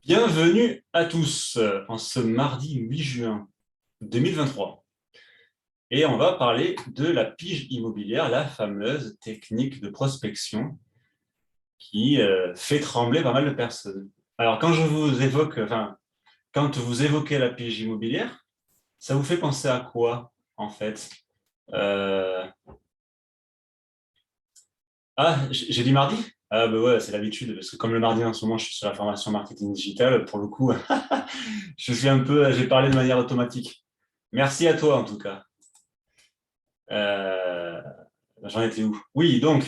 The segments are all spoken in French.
Bienvenue à tous en ce mardi 8 juin 2023. Et on va parler de la pige immobilière, la fameuse technique de prospection qui fait trembler pas mal de personnes. Alors quand vous évoquez la pige immobilière, ça vous fait penser à quoi en fait? Euh, Ah, j'ai dit mardi? Ah bah ouais, c'est l'habitude, parce que comme le mardi en ce moment, je suis sur la formation marketing digital, pour le coup, j'ai parlé de manière automatique. Merci à toi en tout cas. Euh, J'en étais où? Oui, donc,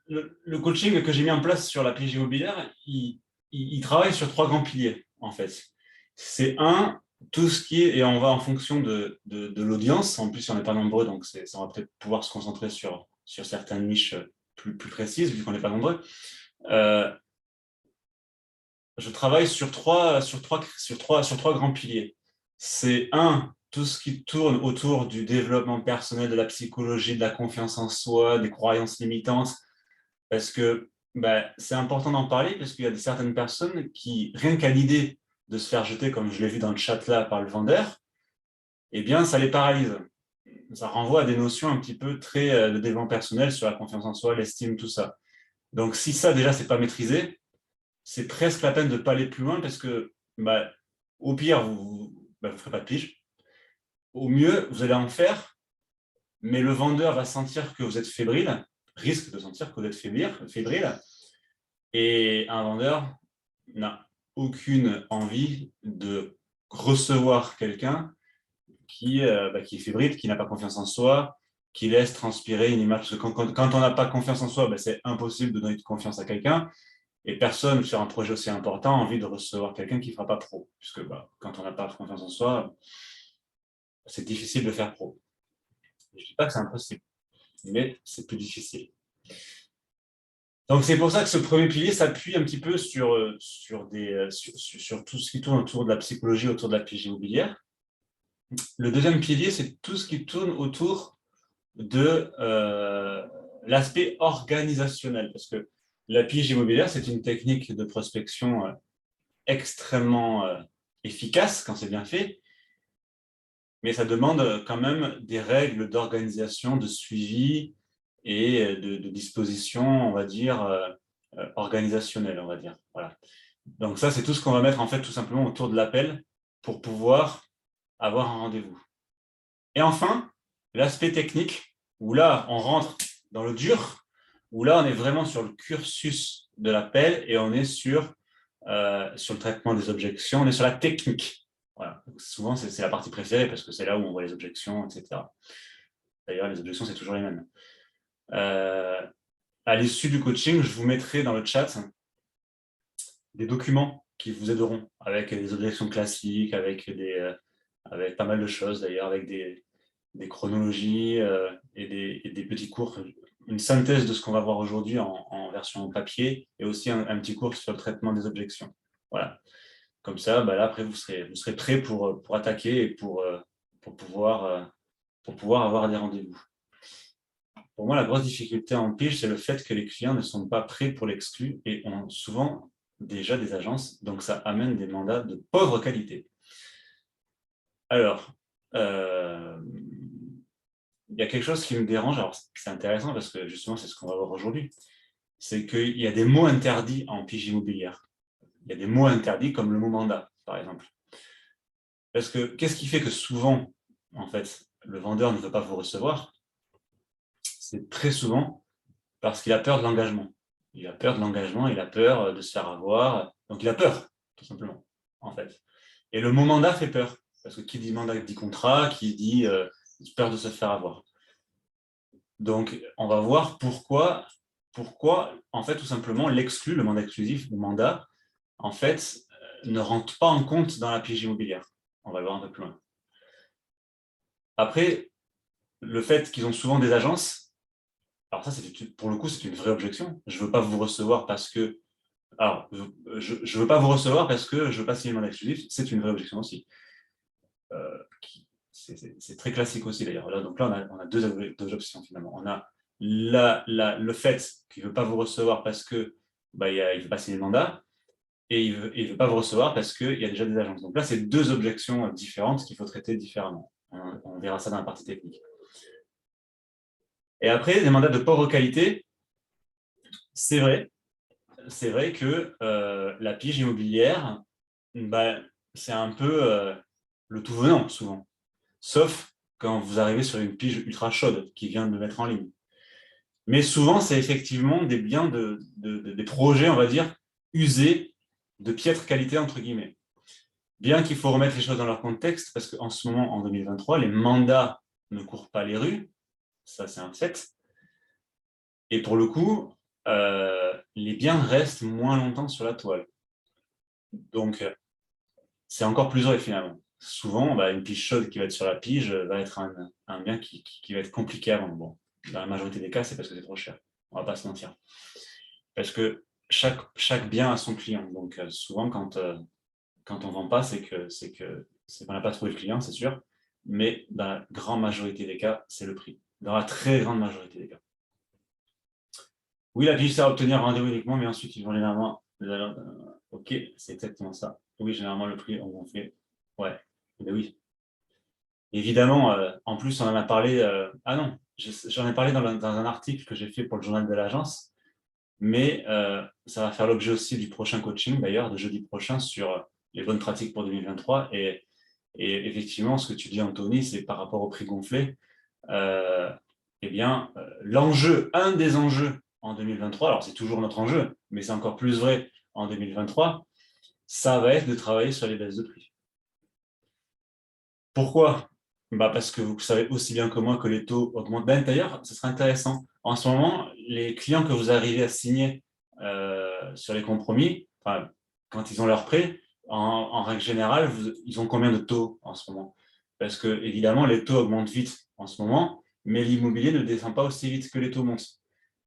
le coaching que j'ai mis en place sur la pige immobilière, il travaille sur trois grands piliers, en fait. C'est un, tout ce qui est, et on va en fonction de l'audience, en plus, on n'est pas nombreux, donc ça va peut-être pouvoir se concentrer sur certaines niches plus précises, vu qu'on n'est pas nombreux. Euh, je travaille sur trois grands piliers. C'est un, tout ce qui tourne autour du développement personnel, de la psychologie, de la confiance en soi, des croyances limitantes, parce que c'est important d'en parler, parce qu'il y a certaines personnes qui, rien qu'à l'idée de se faire jeter, comme je l'ai vu dans le chat là, par le vendeur, eh bien, ça les paralyse. Ça renvoie à des notions un petit peu très de développement personnel sur la confiance en soi, l'estime, tout ça. Donc, si ça, déjà, c'est pas maîtrisé, c'est presque la peine de ne pas aller plus loin parce que, au pire, vous ferez pas de pige. Au mieux, vous allez en faire, mais le vendeur va sentir que vous êtes fébrile, risque de sentir que vous êtes fébrile, et un vendeur n'a aucune envie de recevoir quelqu'un qui est fébrile, qui n'a pas confiance en soi, qui laisse transpirer une image. Parce que quand on n'a pas confiance en soi, c'est impossible de donner de confiance à quelqu'un. Et personne, sur un projet aussi important, a envie de recevoir quelqu'un qui ne fera pas pro. Puisque quand on n'a pas confiance en soi, c'est difficile de faire pro. Je ne dis pas que c'est impossible, mais c'est plus difficile. Donc c'est pour ça que ce premier pilier s'appuie un petit peu sur tout ce qui tourne autour de la psychologie, autour de la pige immobilière. Le deuxième pilier, c'est tout ce qui tourne autour de l'aspect organisationnel. Parce que la pige immobilière, c'est une technique de prospection extrêmement efficace quand c'est bien fait, mais ça demande quand même des règles d'organisation, de suivi et de disposition, on va dire, organisationnelle, on va dire. Voilà. Donc ça, c'est tout ce qu'on va mettre en fait tout simplement autour de l'appel pour pouvoir avoir un rendez-vous. Et enfin, l'aspect technique, où là, on rentre dans le dur, où là, on est vraiment sur le cursus de l'appel et on est sur le traitement des objections, on est sur la technique. Voilà. Souvent, c'est la partie préférée parce que c'est là où on voit les objections, etc. D'ailleurs, les objections, c'est toujours les mêmes. À l'issue du coaching, je vous mettrai dans le chat des documents qui vous aideront avec des objections classiques, avec pas mal de choses d'ailleurs, avec des chronologies et des petits cours, une synthèse de ce qu'on va voir aujourd'hui en version papier et aussi un petit cours sur le traitement des objections. Voilà. Comme ça, là, après, vous serez prêt pour attaquer et pour pouvoir avoir des rendez-vous. Pour moi, la grosse difficulté en pige, c'est le fait que les clients ne sont pas prêts pour l'exclu et ont souvent déjà des agences, donc ça amène des mandats de pauvre qualité. Alors, il y a quelque chose qui me dérange, alors c'est intéressant parce que justement, c'est ce qu'on va voir aujourd'hui, c'est qu'il y a des mots interdits en pige immobilière. Il y a des mots interdits comme le mot mandat, par exemple. Parce que qu'est-ce qui fait que souvent, en fait, le vendeur ne veut pas vous recevoir? C'est très souvent parce qu'il a peur de l'engagement. Il a peur de l'engagement, il a peur de se faire avoir. Donc il a peur, tout simplement, en fait. Et le mot mandat fait peur. Parce que qui dit mandat dit contrat, qui dit peur de se faire avoir. Donc on va voir pourquoi en fait, tout simplement, l'exclu, le mandat exclusif, le mandat, en fait, ne rentre pas en compte dans la pige immobilière. On va le voir un peu plus loin. Après, le fait qu'ils ont souvent des agences, alors ça, pour le coup, c'est une vraie objection. Je ne veux pas vous recevoir parce que... Alors, je ne veux pas vous recevoir parce que je ne veux pas signer le mandat exclusif. C'est une vraie objection aussi. C'est très classique aussi, d'ailleurs. Donc là, on a deux options, finalement. On a le fait qu'il ne veut pas vous recevoir parce que il ne veut pas signer le mandat. et il ne veut pas vous recevoir parce qu'il y a déjà des agences. Donc là, c'est deux objections différentes qu'il faut traiter différemment. On verra ça dans la partie technique. Et après, des mandats de pauvre qualité, c'est vrai que la pige immobilière, bah, c'est un peu le tout venant, souvent. Sauf quand vous arrivez sur une pige ultra chaude qui vient de mettre en ligne. Mais souvent, c'est effectivement des biens, des projets, on va dire, usés, de piètre qualité, entre guillemets. Bien qu'il faut remettre les choses dans leur contexte, parce qu'en ce moment, en 2023, les mandats ne courent pas les rues, ça c'est un fait. Et pour le coup, les biens restent moins longtemps sur la toile. Donc, c'est encore plus vrai finalement. Souvent, une pige chaude qui va être sur la pige va être un bien qui va être compliqué à vendre. Bon, dans la majorité des cas, c'est parce que c'est trop cher. On ne va pas se mentir. Parce que chaque bien a son client. Donc, souvent, quand on ne vend pas, c'est qu'on n'a pas trouvé le client, c'est sûr. Mais dans la grande majorité des cas, c'est le prix. Dans la très grande majorité des cas. Oui, la pige sert à obtenir un rendez-vous uniquement, mais ensuite, ils vont généralement. Ok, c'est exactement ça. Oui, généralement, le prix, on fait. Ouais, mais oui. Évidemment, en plus, on en a parlé. Ah non, j'en ai parlé dans un article que j'ai fait pour le journal de l'agence, mais ça va faire l'objet aussi du prochain coaching, d'ailleurs, de jeudi prochain, sur les bonnes pratiques pour 2023. Et effectivement, ce que tu dis, Anthony, c'est par rapport au prix gonflé. Eh bien, un des enjeux en 2023, alors c'est toujours notre enjeu, mais c'est encore plus vrai en 2023, ça va être de travailler sur les baisses de prix. Pourquoi? Parce que vous savez aussi bien que moi que les taux augmentent. D'ailleurs, ce serait intéressant. En ce moment, les clients que vous arrivez à signer sur les compromis, quand ils ont leur prêt, en règle générale, ils ont combien de taux en ce moment? Parce que, évidemment, les taux augmentent vite en ce moment, mais l'immobilier ne descend pas aussi vite que les taux montent.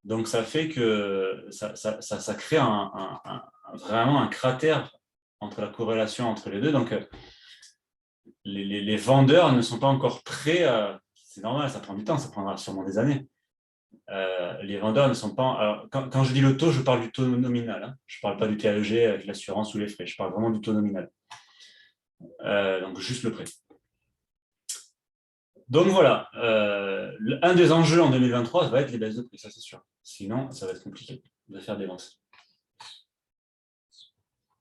Donc, ça fait que ça crée vraiment un cratère entre la corrélation entre les deux. Donc, les vendeurs ne sont pas encore prêts à... C'est normal, ça prend du temps, ça prendra sûrement des années. Les vendeurs ne sont pas... Alors, quand je dis le taux, je parle du taux nominal. Hein. Je ne parle pas du TAEG avec l'assurance ou les frais. Je parle vraiment du taux nominal. Donc, juste le prêt. Donc, voilà. Un des enjeux en 2023 va être les baisses de prix, ça c'est sûr. Sinon, ça va être compliqué de faire des ventes.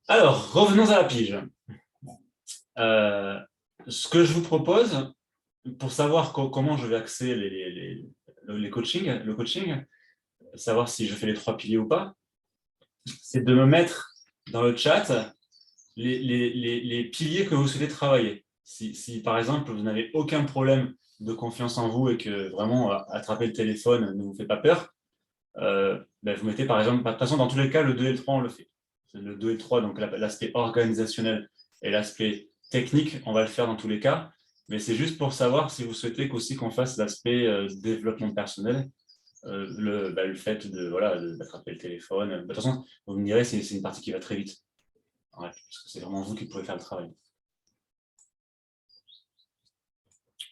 Alors, revenons à la pige. Ce que je vous propose, pour savoir comment je vais axer le coaching, savoir si je fais les 3 piliers ou pas, c'est de me mettre dans le chat les piliers que vous souhaitez travailler. Si par exemple, vous n'avez aucun problème de confiance en vous et que vraiment attraper le téléphone ne vous fait pas peur, vous mettez par exemple, de toute façon, dans tous les cas, le 2 et le 3, on le fait. Le 2 et le 3, donc l'aspect organisationnel et l'aspect technique, on va le faire dans tous les cas. Mais c'est juste pour savoir si vous souhaitez aussi qu'on fasse l'aspect développement personnel, le fait d'attraper le téléphone. De toute façon, vous me direz, c'est une partie qui va très vite. Ouais, parce que c'est vraiment vous qui pouvez faire le travail.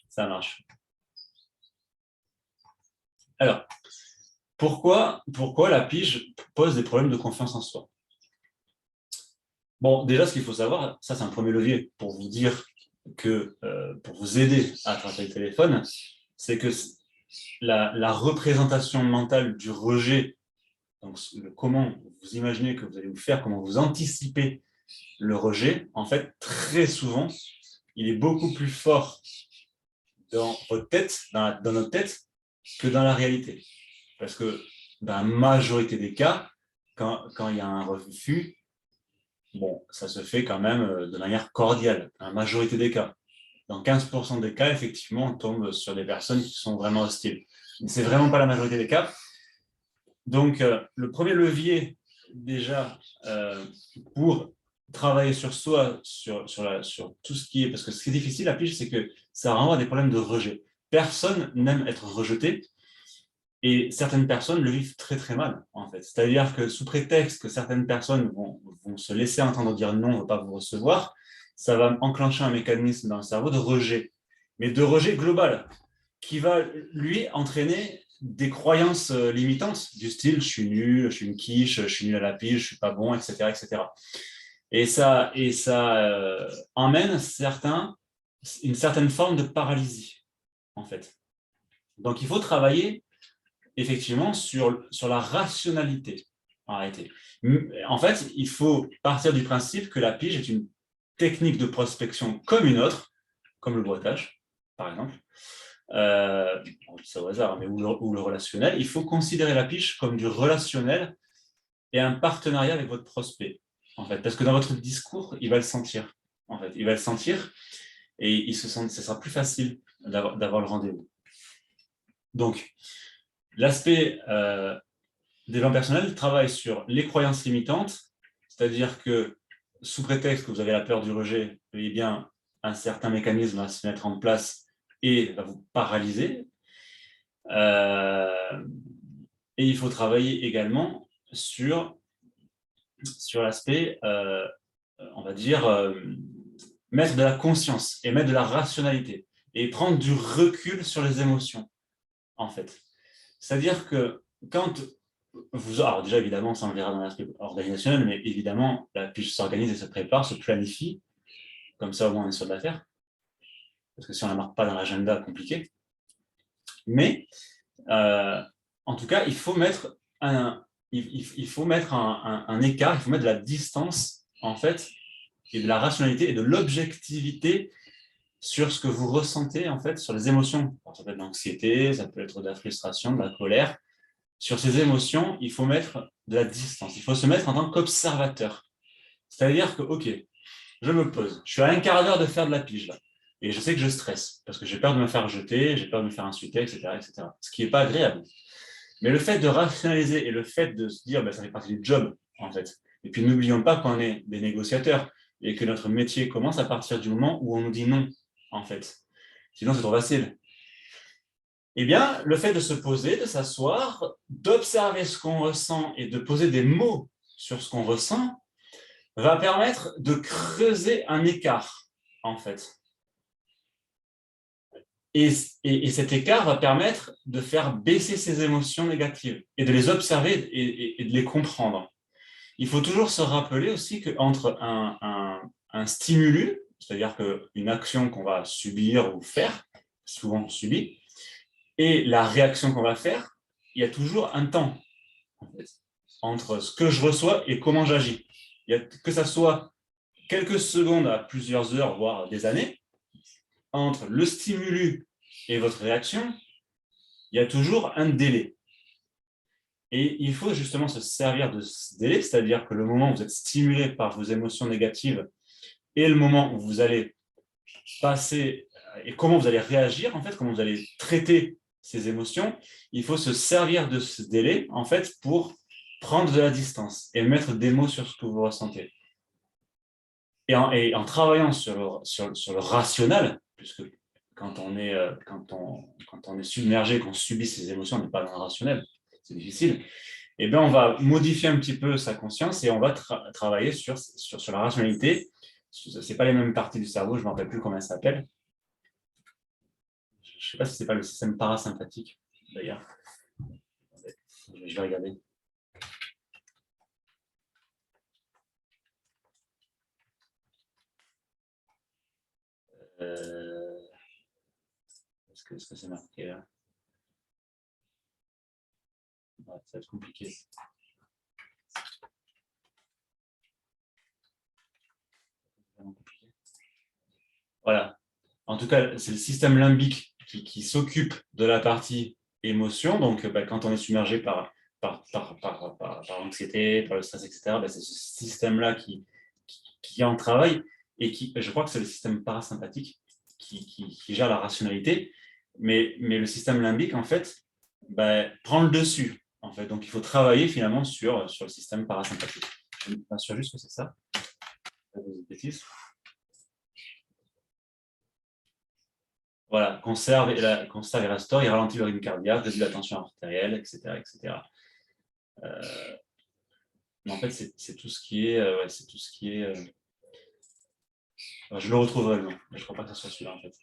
Ça marche. Alors, pourquoi la pige pose des problèmes de confiance en soi? Bon, déjà, ce qu'il faut savoir, ça c'est un premier levier pour vous dire que, pour vous aider à attraper le téléphone, c'est que la représentation mentale du rejet, donc comment vous imaginez que vous allez vous faire, comment vous anticipez le rejet, en fait, très souvent, il est beaucoup plus fort dans votre tête, dans notre tête, que dans la réalité. Parce que dans la majorité des cas, quand il y a un refus, bon, ça se fait quand même de manière cordiale, dans la majorité des cas. Dans 15% des cas, effectivement, on tombe sur des personnes qui sont vraiment hostiles. Mais ce n'est vraiment pas la majorité des cas. Donc, le premier levier, déjà, pour travailler sur soi, sur tout ce qui est... Parce que ce qui est difficile à pige, c'est que ça renvoie à des problèmes de rejet. Personne n'aime être rejeté. Et certaines personnes le vivent très très mal, en fait. C'est-à-dire que sous prétexte que certaines personnes vont se laisser entendre dire non, on ne veut pas vous recevoir, ça va enclencher un mécanisme dans le cerveau de rejet, mais de rejet global, qui va, lui, entraîner des croyances limitantes, du style « je suis nul, je suis une quiche, je suis nul à la pige, je ne suis pas bon, etc. etc. » Et ça emmène une certaine forme de paralysie, en fait. Donc, il faut travailler effectivement sur la rationalité, en réalité. En fait, il faut partir du principe que la pige est une technique de prospection comme une autre, comme le boitage, par exemple. C'est au hasard, mais ou le relationnel. Il faut considérer la pige comme du relationnel et un partenariat avec votre prospect, en fait. Parce que dans votre discours, il va le sentir, en fait. Il va le sentir et ce sera plus facile d'avoir le rendez-vous. Donc, l'aspect développement personnel travaille sur les croyances limitantes, c'est-à-dire que sous prétexte que vous avez la peur du rejet, eh bien, un certain mécanisme va se mettre en place et va vous paralyser. Et il faut travailler également sur l'aspect, on va dire, mettre de la conscience et mettre de la rationalité et prendre du recul sur les émotions, en fait. C'est-à-dire que quand alors déjà, évidemment, ça on le verra dans l'aspect organisationnel, mais évidemment, la pige s'organise et se prépare, se planifie, comme ça au moins on est sûr de la faire, parce que si on ne la marque pas dans l'agenda, compliqué. Mais en tout cas, il faut mettre il faut mettre un écart, il faut mettre de la distance, en fait, et de la rationalité et de l'objectivité sur ce que vous ressentez, en fait, sur les émotions. Alors, ça peut être de l'anxiété, ça peut être de la frustration, de la colère. Sur ces émotions, il faut mettre de la distance. Il faut se mettre en tant qu'observateur. C'est-à-dire que, OK, je me pose. Je suis à un quart d'heure de faire de la pige, là. Et je sais que je stresse, parce que j'ai peur de me faire rejeter, j'ai peur de me faire insulter, etc., etc. Ce qui n'est pas agréable. Mais le fait de rationaliser et le fait de se dire, ben, ça fait partie du job, en fait. Et puis, n'oublions pas qu'on est des négociateurs et que notre métier commence à partir du moment où on nous dit non, en fait. Sinon, c'est trop facile. Eh bien, le fait de se poser, de s'asseoir, d'observer ce qu'on ressent et de poser des mots sur ce qu'on ressent va permettre de creuser un écart, en fait. Et cet écart va permettre de faire baisser ces émotions négatives et de les observer et de les comprendre. Il faut toujours se rappeler aussi qu'entre un stimulus, c'est-à-dire qu'une action qu'on va subir ou faire, souvent subie, et la réaction qu'on va faire, il y a toujours un temps, en fait, entre ce que je reçois et comment j'agis. Que ça soit quelques secondes à plusieurs heures, voire des années, entre le stimulus et votre réaction, il y a toujours un délai. Et il faut justement se servir de ce délai, c'est-à-dire que le moment où vous êtes stimulé par vos émotions négatives et le moment où vous allez passer et comment vous allez réagir, en fait, comment vous allez traiter ces émotions, il faut se servir de ce délai, en fait, pour prendre de la distance et mettre des mots sur ce que vous ressentez. Et en travaillant sur le rationnel, puisque quand on est submergé, qu'on subit ces émotions, on n'est pas dans le rationnel, c'est difficile, et bien on va modifier un petit peu sa conscience et on va travailler sur la rationalité. Ce n'est pas les mêmes parties du cerveau, je ne me rappelle plus comment ça s'appelle. Je ne sais pas si ce n'est pas le système parasympathique, d'ailleurs. Je vais regarder. Est-ce que c'est marqué là? Ouais, ça va être compliqué. Voilà. En tout cas, c'est le système limbique qui s'occupe de la partie émotion. Donc, quand on est submergé par l'anxiété, par le stress, etc., c'est ce système-là qui en travaille et je crois que c'est le système parasympathique qui gère la rationalité. Mais le système limbique, en fait, prend le dessus. En fait. Donc, il faut travailler finalement sur le système parasympathique. Je m'assure juste que c'est ça. Pas de bêtises. Voilà, conserve et restaure, il ralentit le rythme cardiaque, réduit la tension artérielle, etc. etc. Mais en fait, c'est tout ce qui est. C'est tout ce qui est je le retrouverai le nom, mais je ne crois pas que ce soit celui-là en fait.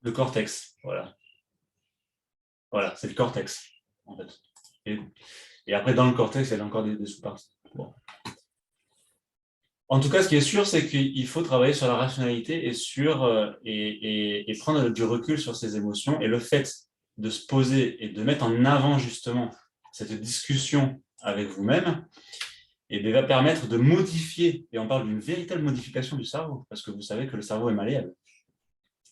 Le cortex, voilà. Voilà, c'est le cortex, en fait. Et après, dans le cortex, il y a encore des sous-parties. Bon. En tout cas, ce qui est sûr, c'est qu'il faut travailler sur la rationalité et prendre du recul sur ses émotions. Et le fait de se poser et de mettre en avant justement cette discussion avec vous-même, va permettre de modifier, et on parle d'une véritable modification du cerveau, parce que vous savez que le cerveau est malléable.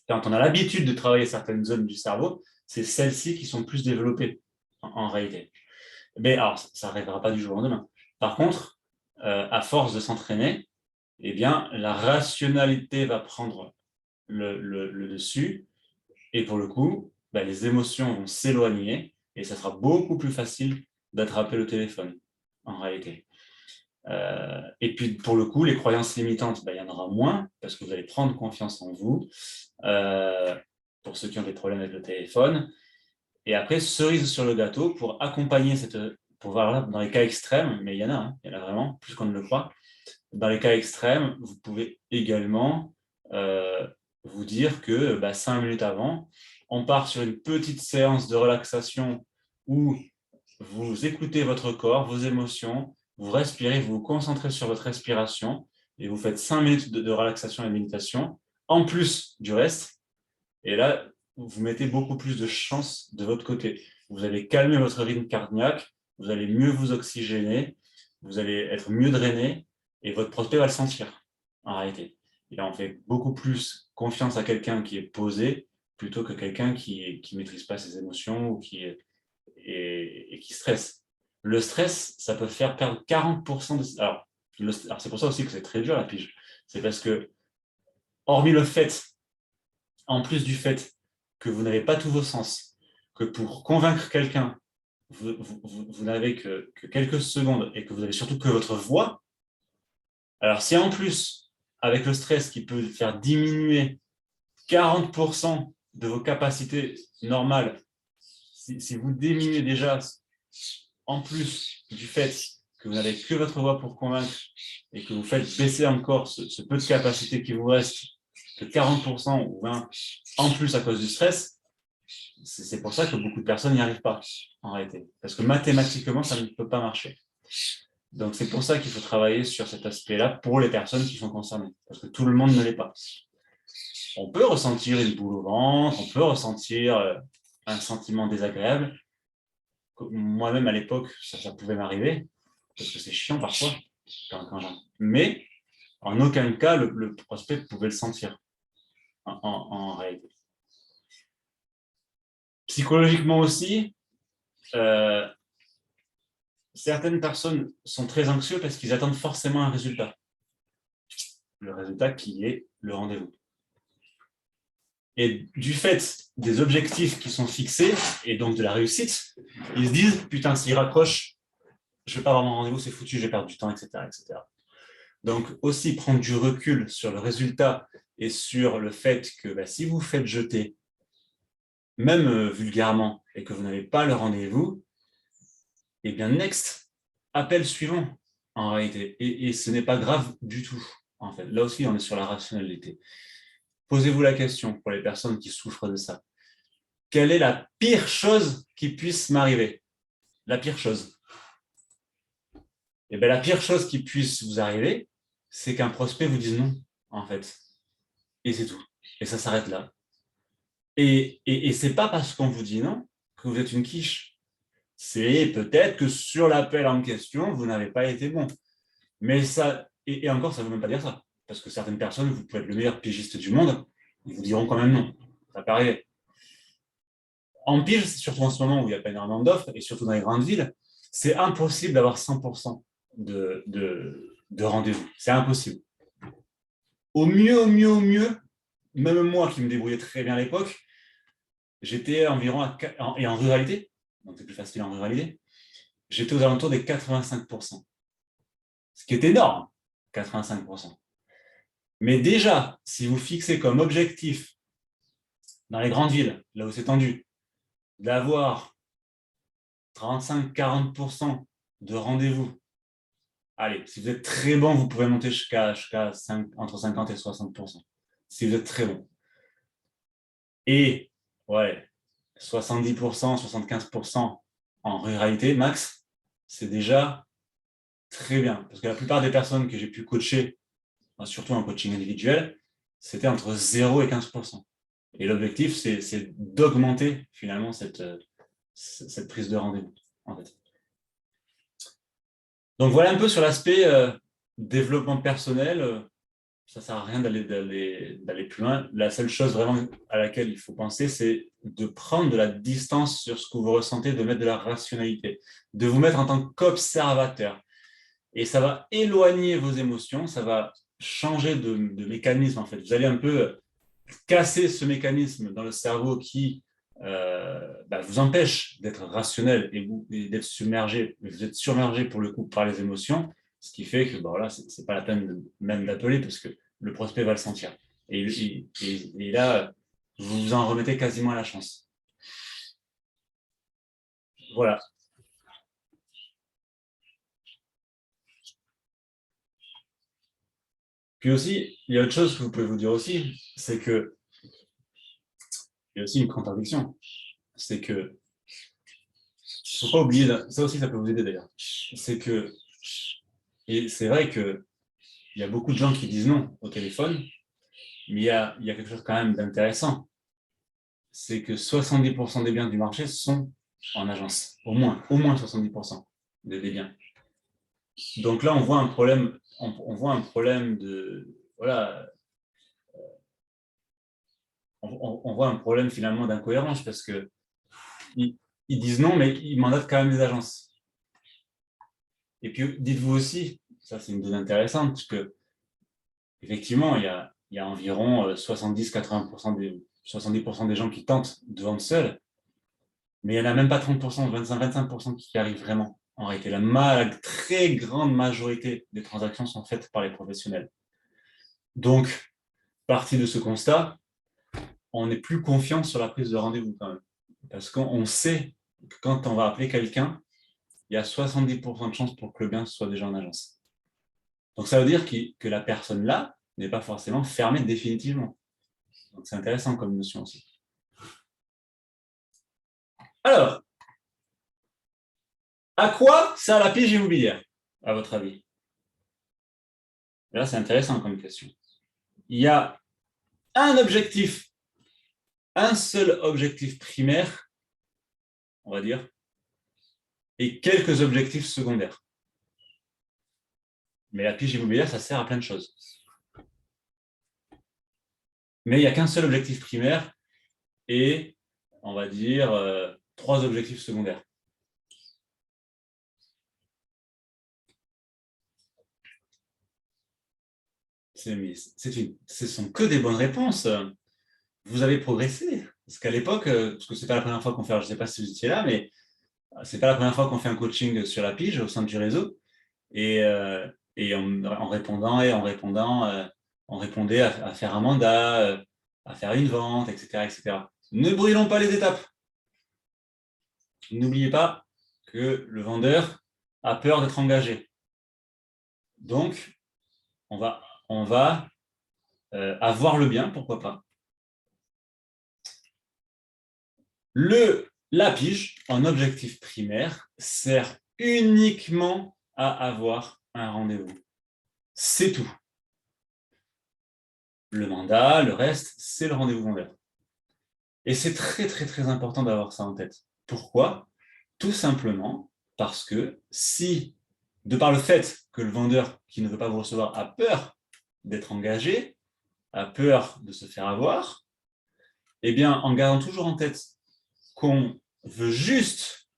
Quand on a l'habitude de travailler certaines zones du cerveau, c'est celles-ci qui sont plus développées en réalité. Mais alors, ça n'arrivera pas du jour au lendemain. Par contre, à force de s'entraîner, la rationalité va prendre le dessus, et pour le coup, les émotions vont s'éloigner, et ça sera beaucoup plus facile d'attraper le téléphone, en réalité. Et puis, pour le coup, les croyances limitantes, il y en aura moins, parce que vous allez prendre confiance en vous, pour ceux qui ont des problèmes avec le téléphone. Et après, cerise sur le gâteau, pour accompagner pour voir dans les cas extrêmes, mais il y en a vraiment, plus qu'on ne le croit. Dans les cas extrêmes, vous pouvez également vous dire que 5 minutes avant, on part sur une petite séance de relaxation où vous écoutez votre corps, vos émotions, vous respirez, vous vous concentrez sur votre respiration et vous faites 5 minutes de relaxation et de méditation, en plus du reste. Et là, vous mettez beaucoup plus de chance de votre côté. Vous allez calmer votre rythme cardiaque, vous allez mieux vous oxygéner, vous allez être mieux drainé et votre prospect va le sentir, en réalité. Et là, on fait beaucoup plus confiance à quelqu'un qui est posé plutôt que quelqu'un qui ne maîtrise pas ses émotions ou qui stresse. Le stress, ça peut faire perdre 40% de... Alors c'est pour ça aussi que c'est très dur la pige. C'est parce que, hormis le fait, en plus du fait que vous n'avez pas tous vos sens, que pour convaincre quelqu'un, vous n'avez que quelques secondes et que vous avez surtout que votre voix, alors si en plus, avec le stress qui peut faire diminuer 40% de vos capacités normales, si vous diminuez déjà en plus du fait que vous n'avez que votre voix pour convaincre et que vous faites baisser encore ce peu de capacité qui vous reste, que 40% ou 20% en plus à cause du stress, c'est pour ça que beaucoup de personnes n'y arrivent pas, en réalité. Parce que mathématiquement, ça ne peut pas marcher. Donc, c'est pour ça qu'il faut travailler sur cet aspect-là pour les personnes qui sont concernées. Parce que tout le monde ne l'est pas. On peut ressentir une boule au ventre, on peut ressentir un sentiment désagréable. Moi-même, à l'époque, ça pouvait m'arriver, parce que c'est chiant parfois. Mais, en aucun cas, le prospect pouvait le sentir, en réalité. Psychologiquement aussi, certaines personnes sont très anxieuses parce qu'ils attendent forcément un résultat. Le résultat qui est le rendez-vous. Et du fait des objectifs qui sont fixés, et donc de la réussite, ils se disent, putain, s'ils raccrochent, je ne vais pas avoir mon rendez-vous, c'est foutu, je vais perdre du temps, etc., etc. Donc aussi prendre du recul sur le résultat et sur le fait que si vous faites jeter, même vulgairement, et que vous n'avez pas le rendez-vous, eh bien, next, appel suivant, en réalité. Et ce n'est pas grave du tout, en fait. Là aussi, on est sur la rationalité. Posez-vous la question, pour les personnes qui souffrent de ça. Quelle est la pire chose qui puisse m'arriver? La pire chose. Eh bien, la pire chose qui puisse vous arriver, c'est qu'un prospect vous dise non, en fait. Et c'est tout. Et ça s'arrête là. Et ce n'est pas parce qu'on vous dit non que vous êtes une quiche. C'est peut-être que sur l'appel en question, vous n'avez pas été bon. Mais ça, et encore, ça ne veut même pas dire ça. Parce que certaines personnes, vous pouvez être le meilleur pigiste du monde, ils vous diront quand même non. Ça peut arriver. En pige, surtout en ce moment où il n'y a pas énormément d'offres, et surtout dans les grandes villes, c'est impossible d'avoir 100% de rendez-vous. C'est impossible. Au mieux, même moi qui me débrouillais très bien à l'époque, j'étais environ, et en ruralité, donc c'est plus facile en ruralité, j'étais aux alentours des 85%. Ce qui est énorme, 85%. Mais déjà, si vous fixez comme objectif dans les grandes villes, là où c'est tendu, d'avoir 35-40% de rendez-vous, allez, si vous êtes très bon, vous pouvez monter jusqu'à entre 50 et 60%. Si vous êtes très bon. et ouais, 70%, 75% en ruralité, max, c'est déjà très bien. Parce que la plupart des personnes que j'ai pu coacher, surtout en coaching individuel, c'était entre 0 et 15%. Et l'objectif, c'est d'augmenter finalement cette prise de rendez-vous, en fait. Donc voilà un peu sur l'aspect développement personnel. Ça ne sert à rien d'aller plus loin. La seule chose vraiment à laquelle il faut penser, c'est de prendre de la distance sur ce que vous ressentez, de mettre de la rationalité, de vous mettre en tant qu'observateur. Et ça va éloigner vos émotions, ça va changer de mécanisme en fait. Vous allez un peu casser ce mécanisme dans le cerveau qui vous empêche d'être rationnel et d'être submergé. Vous êtes submergé pour le coup par les émotions, ce qui fait que voilà, c'est pas la peine même d'appeler parce que le prospect va le sentir. Et là, vous vous en remettez quasiment à la chance. Voilà. Puis aussi, il y a autre chose que vous pouvez vous dire aussi, c'est que il y a aussi une contradiction. C'est que il ne faut pas oublier, ça aussi ça peut vous aider d'ailleurs, c'est que, et c'est vrai qu'il y a beaucoup de gens qui disent non au téléphone, mais il y a quelque chose quand même d'intéressant, c'est que 70% des biens du marché sont en agence, au moins 70% des biens. Donc là, on voit un problème, on voit un problème de, voilà, on voit un problème finalement d'incohérence parce que ils disent non, mais ils mandatent quand même des agences. Et puis, dites-vous aussi, ça c'est une donnée intéressante, parce que effectivement, il y a environ 70-80% 70% des gens qui tentent de vendre seuls, mais il n'y en a même pas 30%, 25% qui y arrivent vraiment. En réalité, la très grande majorité des transactions sont faites par les professionnels. Donc, partie de ce constat, on n'est plus confiant sur la prise de rendez-vous quand même. Parce qu'on sait que quand on va appeler quelqu'un, il y a 70% de chances pour que le bien soit déjà en agence. Donc, ça veut dire que la personne là n'est pas forcément fermée définitivement. Donc, c'est intéressant comme notion aussi. Alors, à quoi sert la pige immobilière, à votre avis? Là, c'est intéressant comme question. Il y a un objectif, un seul objectif primaire, on va dire, et quelques objectifs secondaires. Mais la pige immobilière, ça sert à plein de choses. Mais il n'y a qu'un seul objectif primaire et, on va dire, 3 objectifs secondaires. Ce sont que des bonnes réponses. Vous avez progressé. Parce qu'à l'époque, parce que ce n'est pas la première fois qu'on fait, je ne sais pas si vous étiez là, mais ce n'est pas la première fois qu'on fait un coaching sur la pige au sein du réseau. Et, en répondant, on répondait à faire un mandat, à faire une vente, etc., etc. Ne brûlons pas les étapes. N'oubliez pas que le vendeur a peur d'être engagé. Donc, on va avoir le bien, pourquoi pas. La pige, en objectif primaire, sert uniquement à avoir un rendez-vous. C'est tout. Le mandat, le reste, c'est le rendez-vous vendeur. Et c'est très, très, très important d'avoir ça en tête. Pourquoi? Tout simplement parce que si, de par le fait que le vendeur qui ne veut pas vous recevoir a peur d'être engagé, a peur de se faire avoir, eh bien, en gardant toujours en tête qu'on veut juste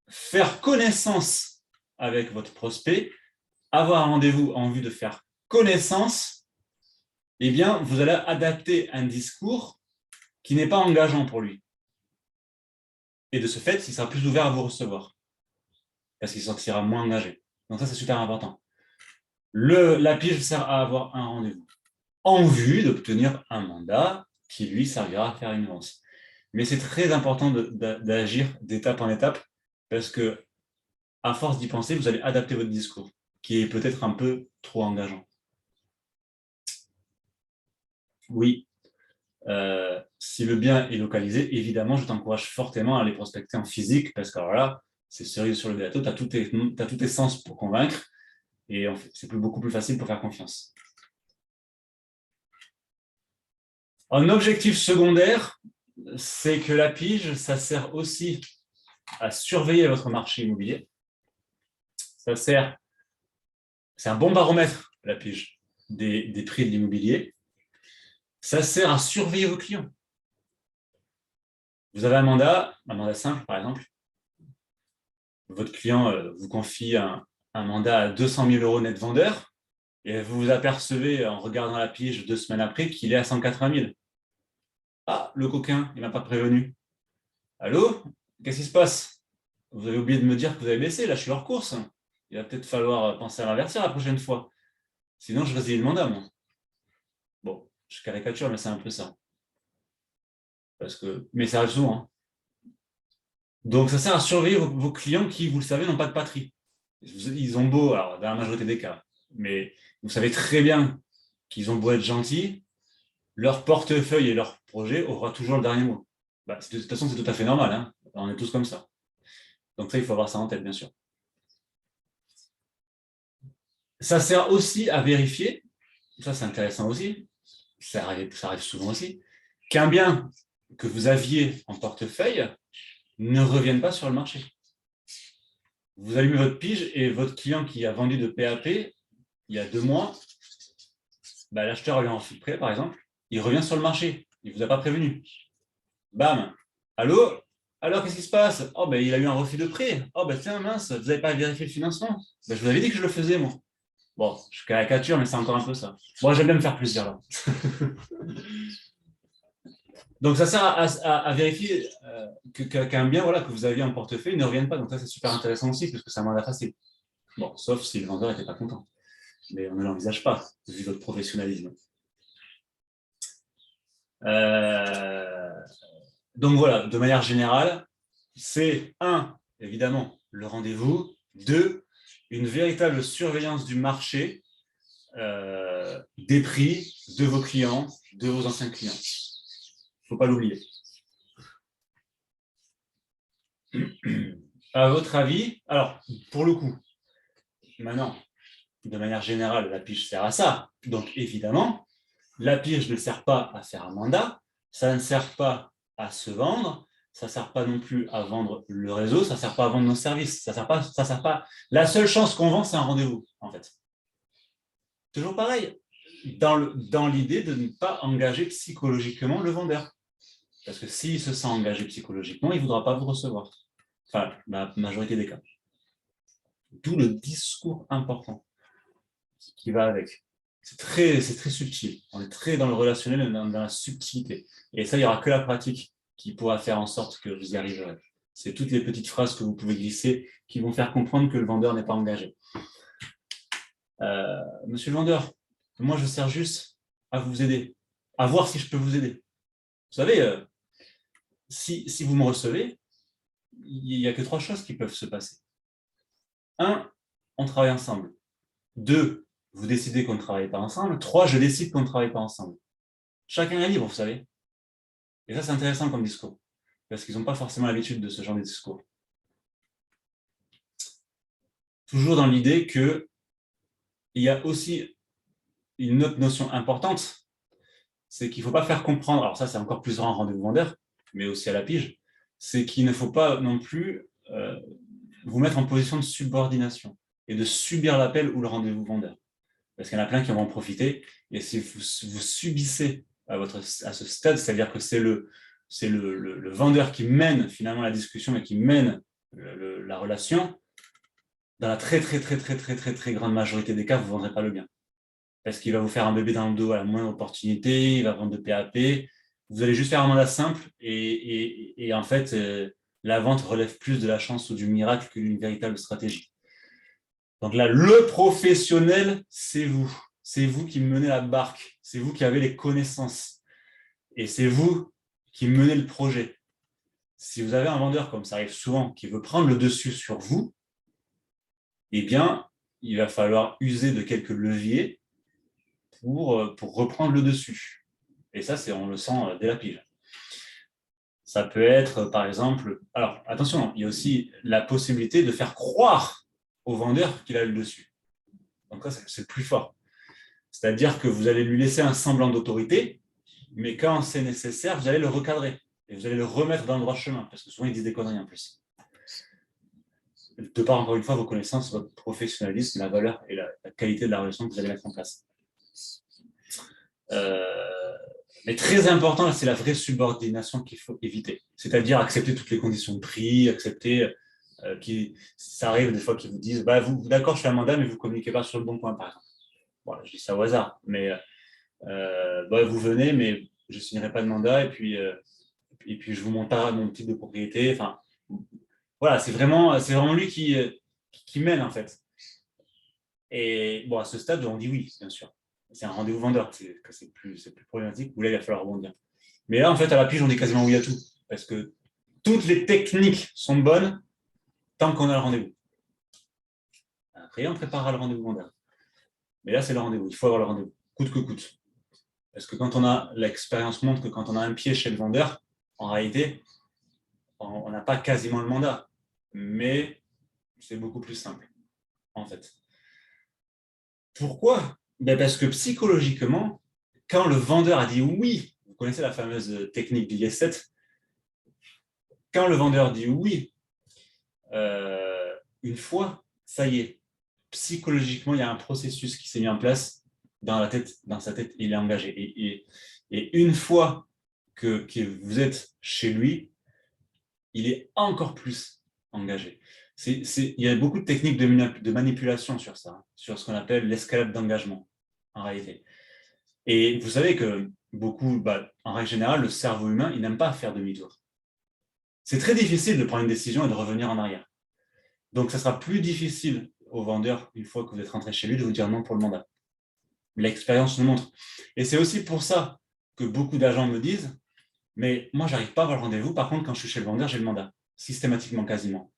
faire connaissance avec votre prospect, avoir un rendez-vous en vue de faire connaissance, eh bien, vous allez adapter un discours qui n'est pas engageant pour lui. Et de ce fait, il sera plus ouvert à vous recevoir, parce qu'il sera moins engagé. Donc ça, c'est super important. La pige sert à avoir un rendez-vous en vue d'obtenir un mandat qui lui servira à faire une vente. Mais c'est très important d'agir d'étape en étape, parce que à force d'y penser, vous allez adapter votre discours, qui est peut-être un peu trop engageant. Oui. Si le bien est localisé, évidemment, je t'encourage fortement à aller prospecter en physique parce que alors là, c'est cerise sur le gâteau, tu as tous tes sens pour convaincre et en fait, c'est beaucoup plus facile pour faire confiance. Un objectif secondaire, c'est que la pige, ça sert aussi à surveiller votre marché immobilier. C'est un bon baromètre, la pige, des prix de l'immobilier. Ça sert à surveiller vos clients. Vous avez un mandat simple par exemple. Votre client vous confie un mandat à 200 000 € net vendeur et vous vous apercevez en regardant la pige 2 semaines après qu'il est à 180 000. Ah, le coquin, il ne m'a pas prévenu. Allô? Qu'est-ce qui se passe? Vous avez oublié de me dire que vous avez baissé, là je suis hors course. Il va peut-être falloir penser à l'inverser la prochaine fois. Sinon, je résilie le mandat, moi. Bon, je caricature, mais c'est un peu ça. Mais ça arrive souvent. Hein. Donc, ça sert à surveiller vos clients qui, vous le savez, n'ont pas de patrie. Ils ont beau, alors dans la majorité des cas, mais vous savez très bien qu'ils ont beau être gentils, leur portefeuille et leur projet aura toujours le dernier mot. Bah, de toute façon, c'est tout à fait normal. Hein. On est tous comme ça. Donc ça, il faut avoir ça en tête, bien sûr. Ça sert aussi à vérifier, ça c'est intéressant aussi, ça arrive souvent aussi, qu'un bien que vous aviez en portefeuille ne revienne pas sur le marché. Vous allumez votre pige et votre client qui a vendu de PAP il y a 2 mois, bah, l'acheteur lui a refait de prêt, par exemple, il revient sur le marché, il ne vous a pas prévenu. Bam, allô? Alors, qu'est-ce qui se passe? Oh, ben, il a eu un refus de prêt. Oh, ben, tiens, mince, vous n'avez pas vérifié le financement. Ben, je vous avais dit que je le faisais, moi. Bon, je caricature, mais c'est encore un peu ça. Moi, j'aime bien me faire plaisir, là. Donc, ça sert à vérifier qu'un bien voilà, que vous aviez en portefeuille ne revienne pas. Donc, ça, c'est super intéressant aussi, parce que c'est un mandat facile. Bon, sauf si le vendeur n'était pas content. Mais on ne l'envisage pas, vu votre professionnalisme. Donc, voilà, de manière générale, c'est 1, évidemment, le rendez-vous. 2, une véritable surveillance du marché, des prix de vos clients, de vos anciens clients. Il ne faut pas l'oublier. À votre avis, alors, pour le coup, maintenant, de manière générale, la pige sert à ça. Donc, évidemment, la pige ne sert pas à faire un mandat, ça ne sert pas à se vendre, ça ne sert pas non plus à vendre le réseau, ça ne sert pas à vendre nos services, ça sert pas. La seule chance qu'on vend, c'est un rendez-vous, en fait. Toujours pareil, dans l'idée de ne pas engager psychologiquement le vendeur. Parce que s'il se sent engagé psychologiquement, il ne voudra pas vous recevoir. Enfin, la majorité des cas. D'où le discours important qui va avec. C'est très subtil. On est très dans le relationnel, dans la subtilité. Et ça, il n'y aura que la pratique qui pourra faire en sorte que vous y arriverez. C'est toutes les petites phrases que vous pouvez glisser qui vont faire comprendre que le vendeur n'est pas engagé. Monsieur le vendeur, moi, je sers juste à vous aider, à voir si je peux vous aider. Vous savez, si vous me recevez, il n'y a que 3 choses qui peuvent se passer. 1, on travaille ensemble. 2, vous décidez qu'on ne travaille pas ensemble. 3, je décide qu'on ne travaille pas ensemble. Chacun est libre, vous savez. Et ça, c'est intéressant comme discours, parce qu'ils n'ont pas forcément l'habitude de ce genre de discours. Toujours dans l'idée qu'il y a aussi une autre notion importante, c'est qu'il ne faut pas faire comprendre, alors ça c'est encore plus grand en rendez-vous vendeur, mais aussi à la pige, c'est qu'il ne faut pas non plus vous mettre en position de subordination et de subir l'appel ou le rendez-vous vendeur. Parce qu'il y en a plein qui vont en profiter, et si vous subissez à ce stade, c'est-à-dire que c'est le vendeur qui mène finalement la discussion et qui mène la relation, dans la très grande majorité des cas, vous ne vendrez pas le bien. Parce qu'il va vous faire un bébé dans le dos à la moindre opportunité, il va vendre de PAP, vous allez juste faire un mandat simple et en fait, la vente relève plus de la chance ou du miracle que d'une véritable stratégie. Donc là, le professionnel, c'est vous. C'est vous qui menez la barque, c'est vous qui avez les connaissances et c'est vous qui menez le projet. Si vous avez un vendeur, comme ça arrive souvent, qui veut prendre le dessus sur vous, eh bien, il va falloir user de quelques leviers pour reprendre le dessus. Et ça, on le sent dès la pige. Ça peut être, par exemple... Alors, attention, il y a aussi la possibilité de faire croire au vendeur qu'il a le dessus. Donc ça, c'est plus fort. C'est-à-dire que vous allez lui laisser un semblant d'autorité, mais quand c'est nécessaire, vous allez le recadrer et vous allez le remettre dans le droit chemin, parce que souvent, ils disent des conneries en plus. De par, encore une fois, vos connaissances, votre professionnalisme, la valeur et la qualité de la relation que vous allez mettre en place. Mais très important, c'est la vraie subordination qu'il faut éviter. C'est-à-dire accepter toutes les conditions de prix, accepter ça arrive des fois qu'ils vous disent bah, vous d'accord, je fais un mandat, mais vous ne communiquez pas sur le bon point, par exemple. Voilà, je dis ça au hasard, mais bah, vous venez, mais je ne signerai pas de mandat, et puis je vous montre pas mon type de propriété. Enfin, voilà, c'est vraiment lui qui mène, en fait. Et bon, à ce stade, on dit oui, bien sûr. C'est un rendez-vous vendeur, c'est plus problématique, où là, il va falloir rebondir. Mais là, en fait, à la pige, on dit quasiment oui à tout. Parce que toutes les techniques sont bonnes tant qu'on a le rendez-vous. Après, on préparera le rendez-vous vendeur. Mais là, c'est le rendez-vous. Il faut avoir le rendez-vous, coûte que coûte. Parce que quand on a, l'expérience montre que quand on a un pied chez le vendeur, en réalité, on n'a pas quasiment le mandat. Mais c'est beaucoup plus simple, en fait. Pourquoi? Parce que psychologiquement, quand le vendeur a dit oui, vous connaissez la fameuse technique du yes 7, quand le vendeur dit oui, une fois, ça y est, psychologiquement, il y a un processus qui s'est mis en place dans sa tête, il est engagé. Et une fois que vous êtes chez lui, il est encore plus engagé. Il y a beaucoup de techniques de manipulation sur ça, sur ce qu'on appelle l'escalade d'engagement, en réalité. Et vous savez que beaucoup, en règle générale, le cerveau humain, il n'aime pas faire demi-tour. C'est très difficile de prendre une décision et de revenir en arrière. Donc, ça sera plus difficile au vendeur, une fois que vous êtes rentré chez lui, de vous dire non pour le mandat. L'expérience nous montre. Et c'est aussi pour ça que beaucoup d'agents me disent « Mais moi, j'arrive pas à avoir le rendez-vous. Par contre, quand je suis chez le vendeur, j'ai le mandat. » Systématiquement, quasiment.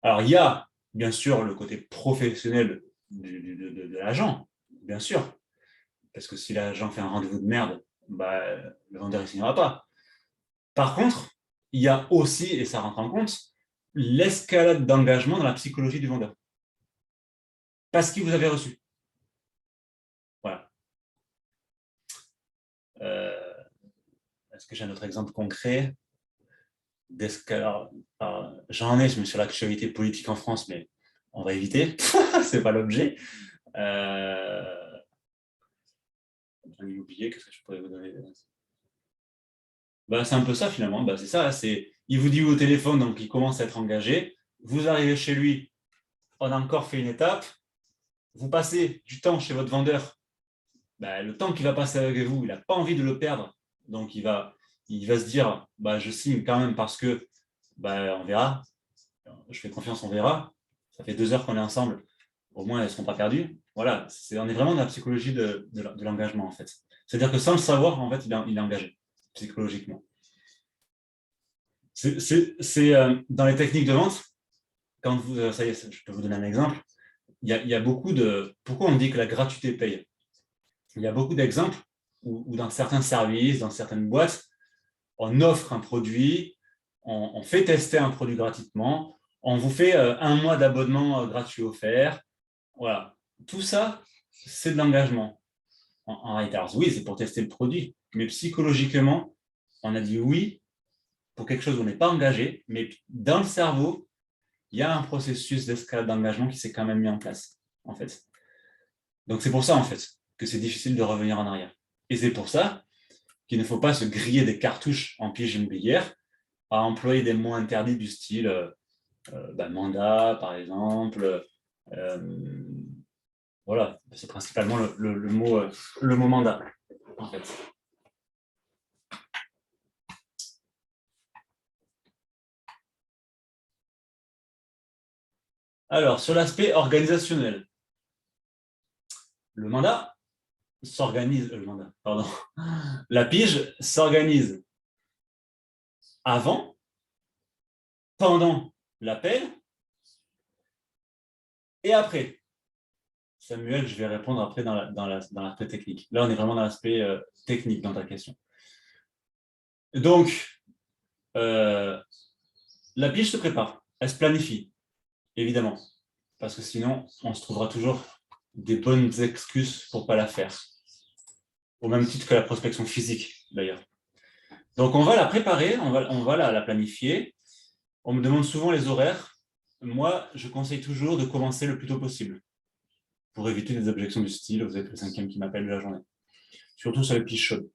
Alors, il y a, bien sûr, le côté professionnel de l'agent, bien sûr. Parce que si l'agent fait un rendez-vous de merde, le vendeur ne signera pas. Par contre, il y a aussi, et ça rentre en compte, l'escalade d'engagement dans la psychologie du vendeur. Parce qu'il vous avait reçu. Voilà. Est-ce que j'ai un autre exemple concret j'en ai sur l'actualité politique en France, mais on va éviter. C'est pas l'objet. J'en ai oublié, qu'est-ce que je pourrais vous donner? C'est un peu ça finalement. C'est ça. Il vous dit au téléphone, donc il commence à être engagé. Vous arrivez chez lui, on a encore fait une étape. Vous passez du temps chez votre vendeur. Le temps qu'il va passer avec vous, il n'a pas envie de le perdre. Donc il va se dire, je signe quand même parce que on verra. Je fais confiance, on verra. Ça fait 2 heures qu'on est ensemble. Au moins, elles ne seront pas perdues. Voilà, on est vraiment dans la psychologie de l'engagement, en fait. C'est-à-dire que sans le savoir, en fait, il est engagé psychologiquement. Dans les techniques de vente, quand vous, ça y est, je peux vous donner un exemple. Il y a beaucoup de... Pourquoi on dit que la gratuité paye? Il y a beaucoup d'exemples où dans certains services, dans certaines boîtes, on offre un produit, on fait tester un produit gratuitement, on vous fait 1 mois d'abonnement gratuit offert. Voilà. Tout ça, c'est de l'engagement. En réalité, alors oui, c'est pour tester le produit, mais psychologiquement, on a dit oui pour quelque chose où on n'est pas engagé, mais dans le cerveau, il y a un processus d'escalade d'engagement qui s'est quand même mis en place, en fait. Donc c'est pour ça, en fait, que c'est difficile de revenir en arrière. Et c'est pour ça qu'il ne faut pas se griller des cartouches en pige immobilière à employer des mots interdits du style mandat, par exemple. Voilà, c'est principalement le mot mandat, en fait. Alors, sur l'aspect organisationnel, le mandat s'organise, la pige s'organise avant, pendant l'appel et après. Samuel, je vais répondre après dans l'aspect technique. Là, on est vraiment dans l'aspect technique dans ta question. Donc, la pige se prépare, elle se planifie, évidemment, parce que sinon, on se trouvera toujours des bonnes excuses pour ne pas la faire, au même titre que la prospection physique, d'ailleurs. Donc, on va la préparer, on va la planifier. On me demande souvent les horaires. Moi, je conseille toujours de commencer le plus tôt possible, pour éviter des objections du style, vous êtes le 5e qui m'appelle de la journée. Surtout sur les piges chaudes.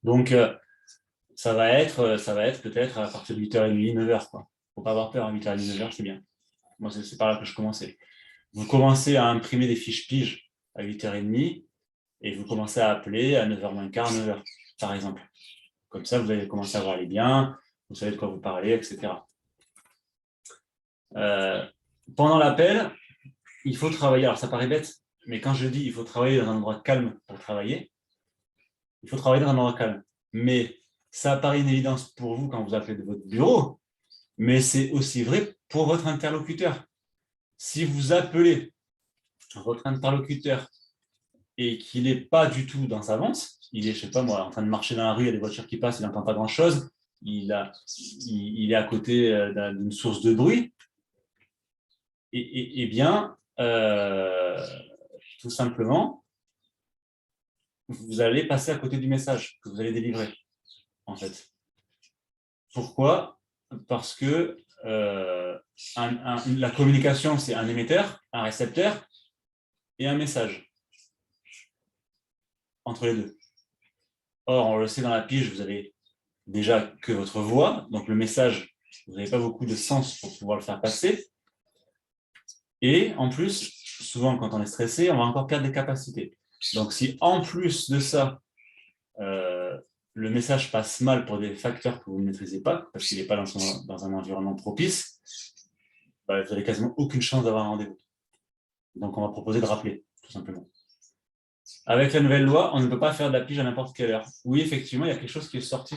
Donc, ça va être peut-être à partir de 8h30, 9h. Il ne faut pas avoir peur, à 8h30, 9h, c'est bien. Moi, c'est par là que je commençais. Vous commencez à imprimer des fiches piges à 8h30 et vous commencez à appeler à 9h moins quart, 9h, par exemple. Comme ça, vous allez commencer à voir les biens, vous savez de quoi vous parlez, etc. Pendant l'appel, il faut travailler. Alors, ça paraît bête, mais quand je dis il faut travailler dans un endroit calme pour travailler, il faut travailler dans un endroit calme. Mais ça paraît une évidence pour vous quand vous appelez de votre bureau, mais c'est aussi vrai pour votre interlocuteur. Si vous appelez votre interlocuteur et qu'il n'est pas du tout dans sa vente, il est, je sais pas moi, en train de marcher dans la rue, il y a des voitures qui passent, il n'entend pas grand-chose, il est à côté d'une source de bruit, et bien, tout simplement, vous allez passer à côté du message que vous allez délivrer, en fait. Pourquoi? Parce que la communication, c'est un émetteur, un récepteur et un message entre les deux. Or, on le sait dans la pige, vous avez déjà que votre voix, donc le message, vous n'avez pas beaucoup de sens pour pouvoir le faire passer. Et en plus, souvent quand on est stressé, on va encore perdre des capacités. Donc si en plus de ça, le message passe mal pour des facteurs que vous ne maîtrisez pas, parce qu'il n'est pas dans un environnement propice, bah, vous n'avez quasiment aucune chance d'avoir un rendez-vous. Donc on va proposer de rappeler, tout simplement. Avec la nouvelle loi, on ne peut pas faire de la pige à n'importe quelle heure. Oui, effectivement, il y a quelque chose qui est sorti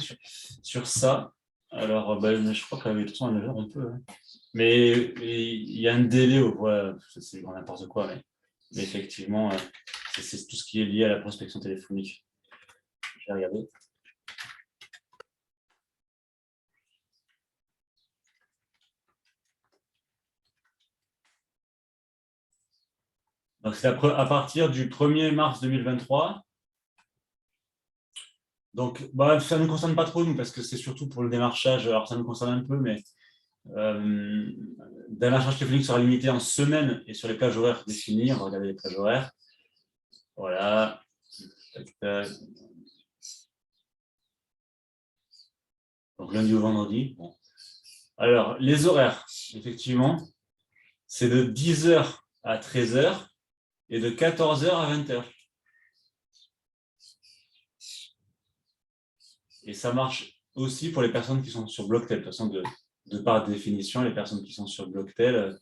sur ça. Alors, je crois qu'avec de toute façon, à 9h, on peut. Hein. Mais il y a un délai, voilà, c'est n'importe quoi, mais effectivement, c'est tout ce qui est lié à la prospection téléphonique. Je vais regarder. Donc, c'est à partir du 1er mars 2023. Donc, ça ne nous concerne pas trop, nous, parce que c'est surtout pour le démarchage. Alors, ça nous concerne un peu, mais démarchage téléphonique sera limité en semaine et sur les plages horaires définies. On va regarder les plages horaires. Voilà. Donc, lundi au vendredi. Bon. Alors, les horaires, effectivement, c'est de 10h à 13h et de 14h à 20h. Et ça marche aussi pour les personnes qui sont sur Blocktel. De toute façon, de par définition, les personnes qui sont sur Blocktel,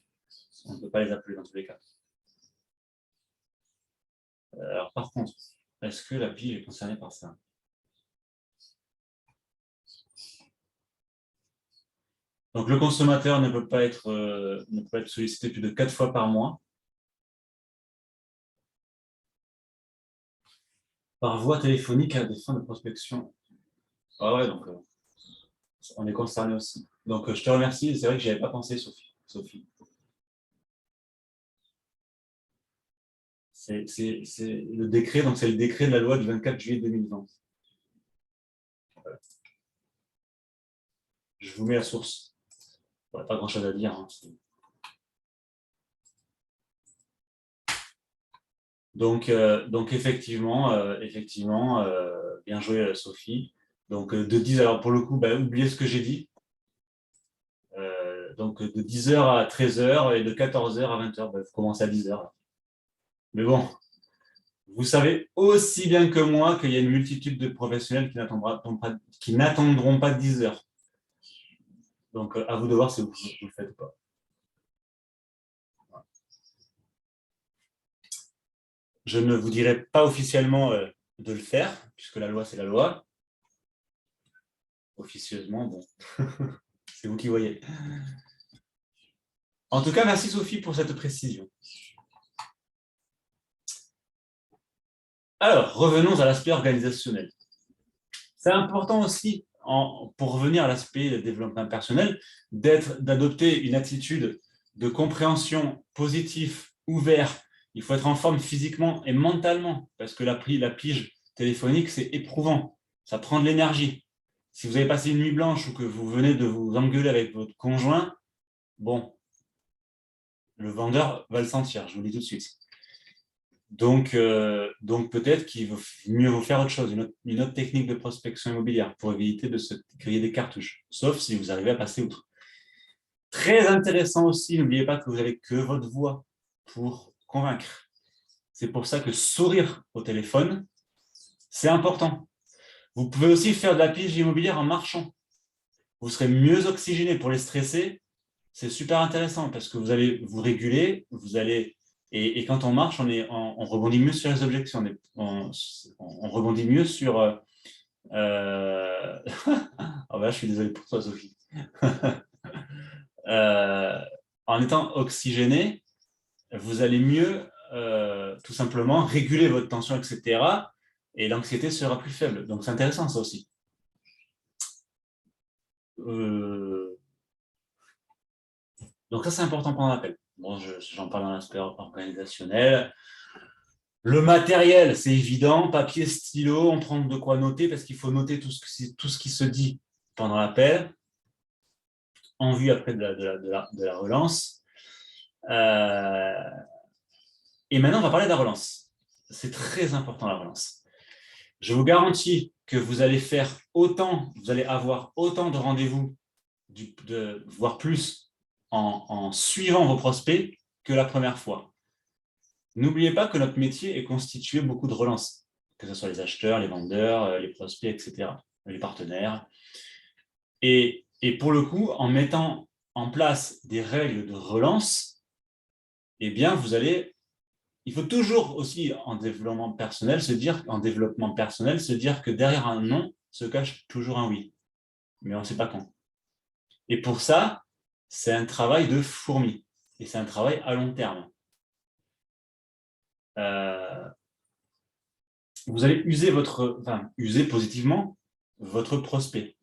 on ne peut pas les appeler dans tous les cas. Alors, par contre, est-ce que la pige est concernée par ça? Donc, le consommateur ne peut pas être sollicité plus de 4 fois par mois par voie téléphonique à des fins de prospection. Ah ouais, donc on est concerné aussi. Donc, je te remercie. C'est vrai que je n'y avais pas pensé, Sophie. C'est le décret, donc c'est le décret de la loi du 24 juillet 2020. Voilà. Je vous mets la source. Pas grand-chose à dire. Hein. Donc effectivement, bien joué Sophie. Donc de 10, alors pour le coup, oubliez ce que j'ai dit. Donc de 10h à 13h et de 14h à 20h, vous commencez à 10h. Mais bon, vous savez aussi bien que moi qu'il y a une multitude de professionnels qui n'attendront pas 10 heures. Donc à vous de voir si vous le faites ou pas. Je ne vous dirai pas officiellement de le faire, puisque la loi, c'est la loi. Officieusement, bon, c'est vous qui voyez. En tout cas, merci Sophie pour cette précision. Alors, revenons à l'aspect organisationnel. C'est important aussi, pour revenir à l'aspect développement personnel, d'adopter une attitude de compréhension positive, ouverte. Il faut être en forme physiquement et mentalement, parce que la pige téléphonique, c'est éprouvant. Ça prend de l'énergie. Si vous avez passé une nuit blanche ou que vous venez de vous engueuler avec votre conjoint, bon, le vendeur va le sentir, je vous le dis tout de suite. Donc peut-être qu'il vaut mieux vous faire autre chose, une autre technique de prospection immobilière pour éviter de se griller des cartouches, sauf si vous arrivez à passer outre. Très intéressant aussi, n'oubliez pas que vous n'avez que votre voix pour convaincre. C'est pour ça que sourire au téléphone, c'est important. Vous pouvez aussi faire de la pige immobilière en marchant. Vous serez mieux oxygéné pour les stresser. C'est super intéressant parce que vous allez vous réguler, et quand on marche, on rebondit mieux sur les objections, on rebondit mieux sur... Oh ben, je suis désolé pour toi, Sophie. En étant oxygéné, vous allez mieux, tout simplement, réguler votre tension, etc. Et l'anxiété sera plus faible. Donc, c'est intéressant, ça aussi. Donc, ça, c'est important pendant l'appel. Bon, j'en parle dans l'aspect organisationnel. Le matériel, c'est évident, papier, stylo, on prend de quoi noter parce qu'il faut noter tout ce qui se dit pendant l'appel, en vue après de la relance. Et maintenant, on va parler de la relance. C'est très important, la relance. Je vous garantis que vous allez avoir autant de rendez-vous, voire plus, en suivant vos prospects que la première fois. N'oubliez pas que notre métier est constitué beaucoup de relances, que ce soit les acheteurs, les vendeurs, les prospects, etc., les partenaires. Et pour le coup, en mettant en place des règles de relance, eh bien, il faut toujours aussi en développement personnel se dire que derrière un non se cache toujours un oui, mais on ne sait pas quand. Et pour ça, c'est un travail de fourmi, et c'est un travail à long terme. Vous allez user positivement votre prospect.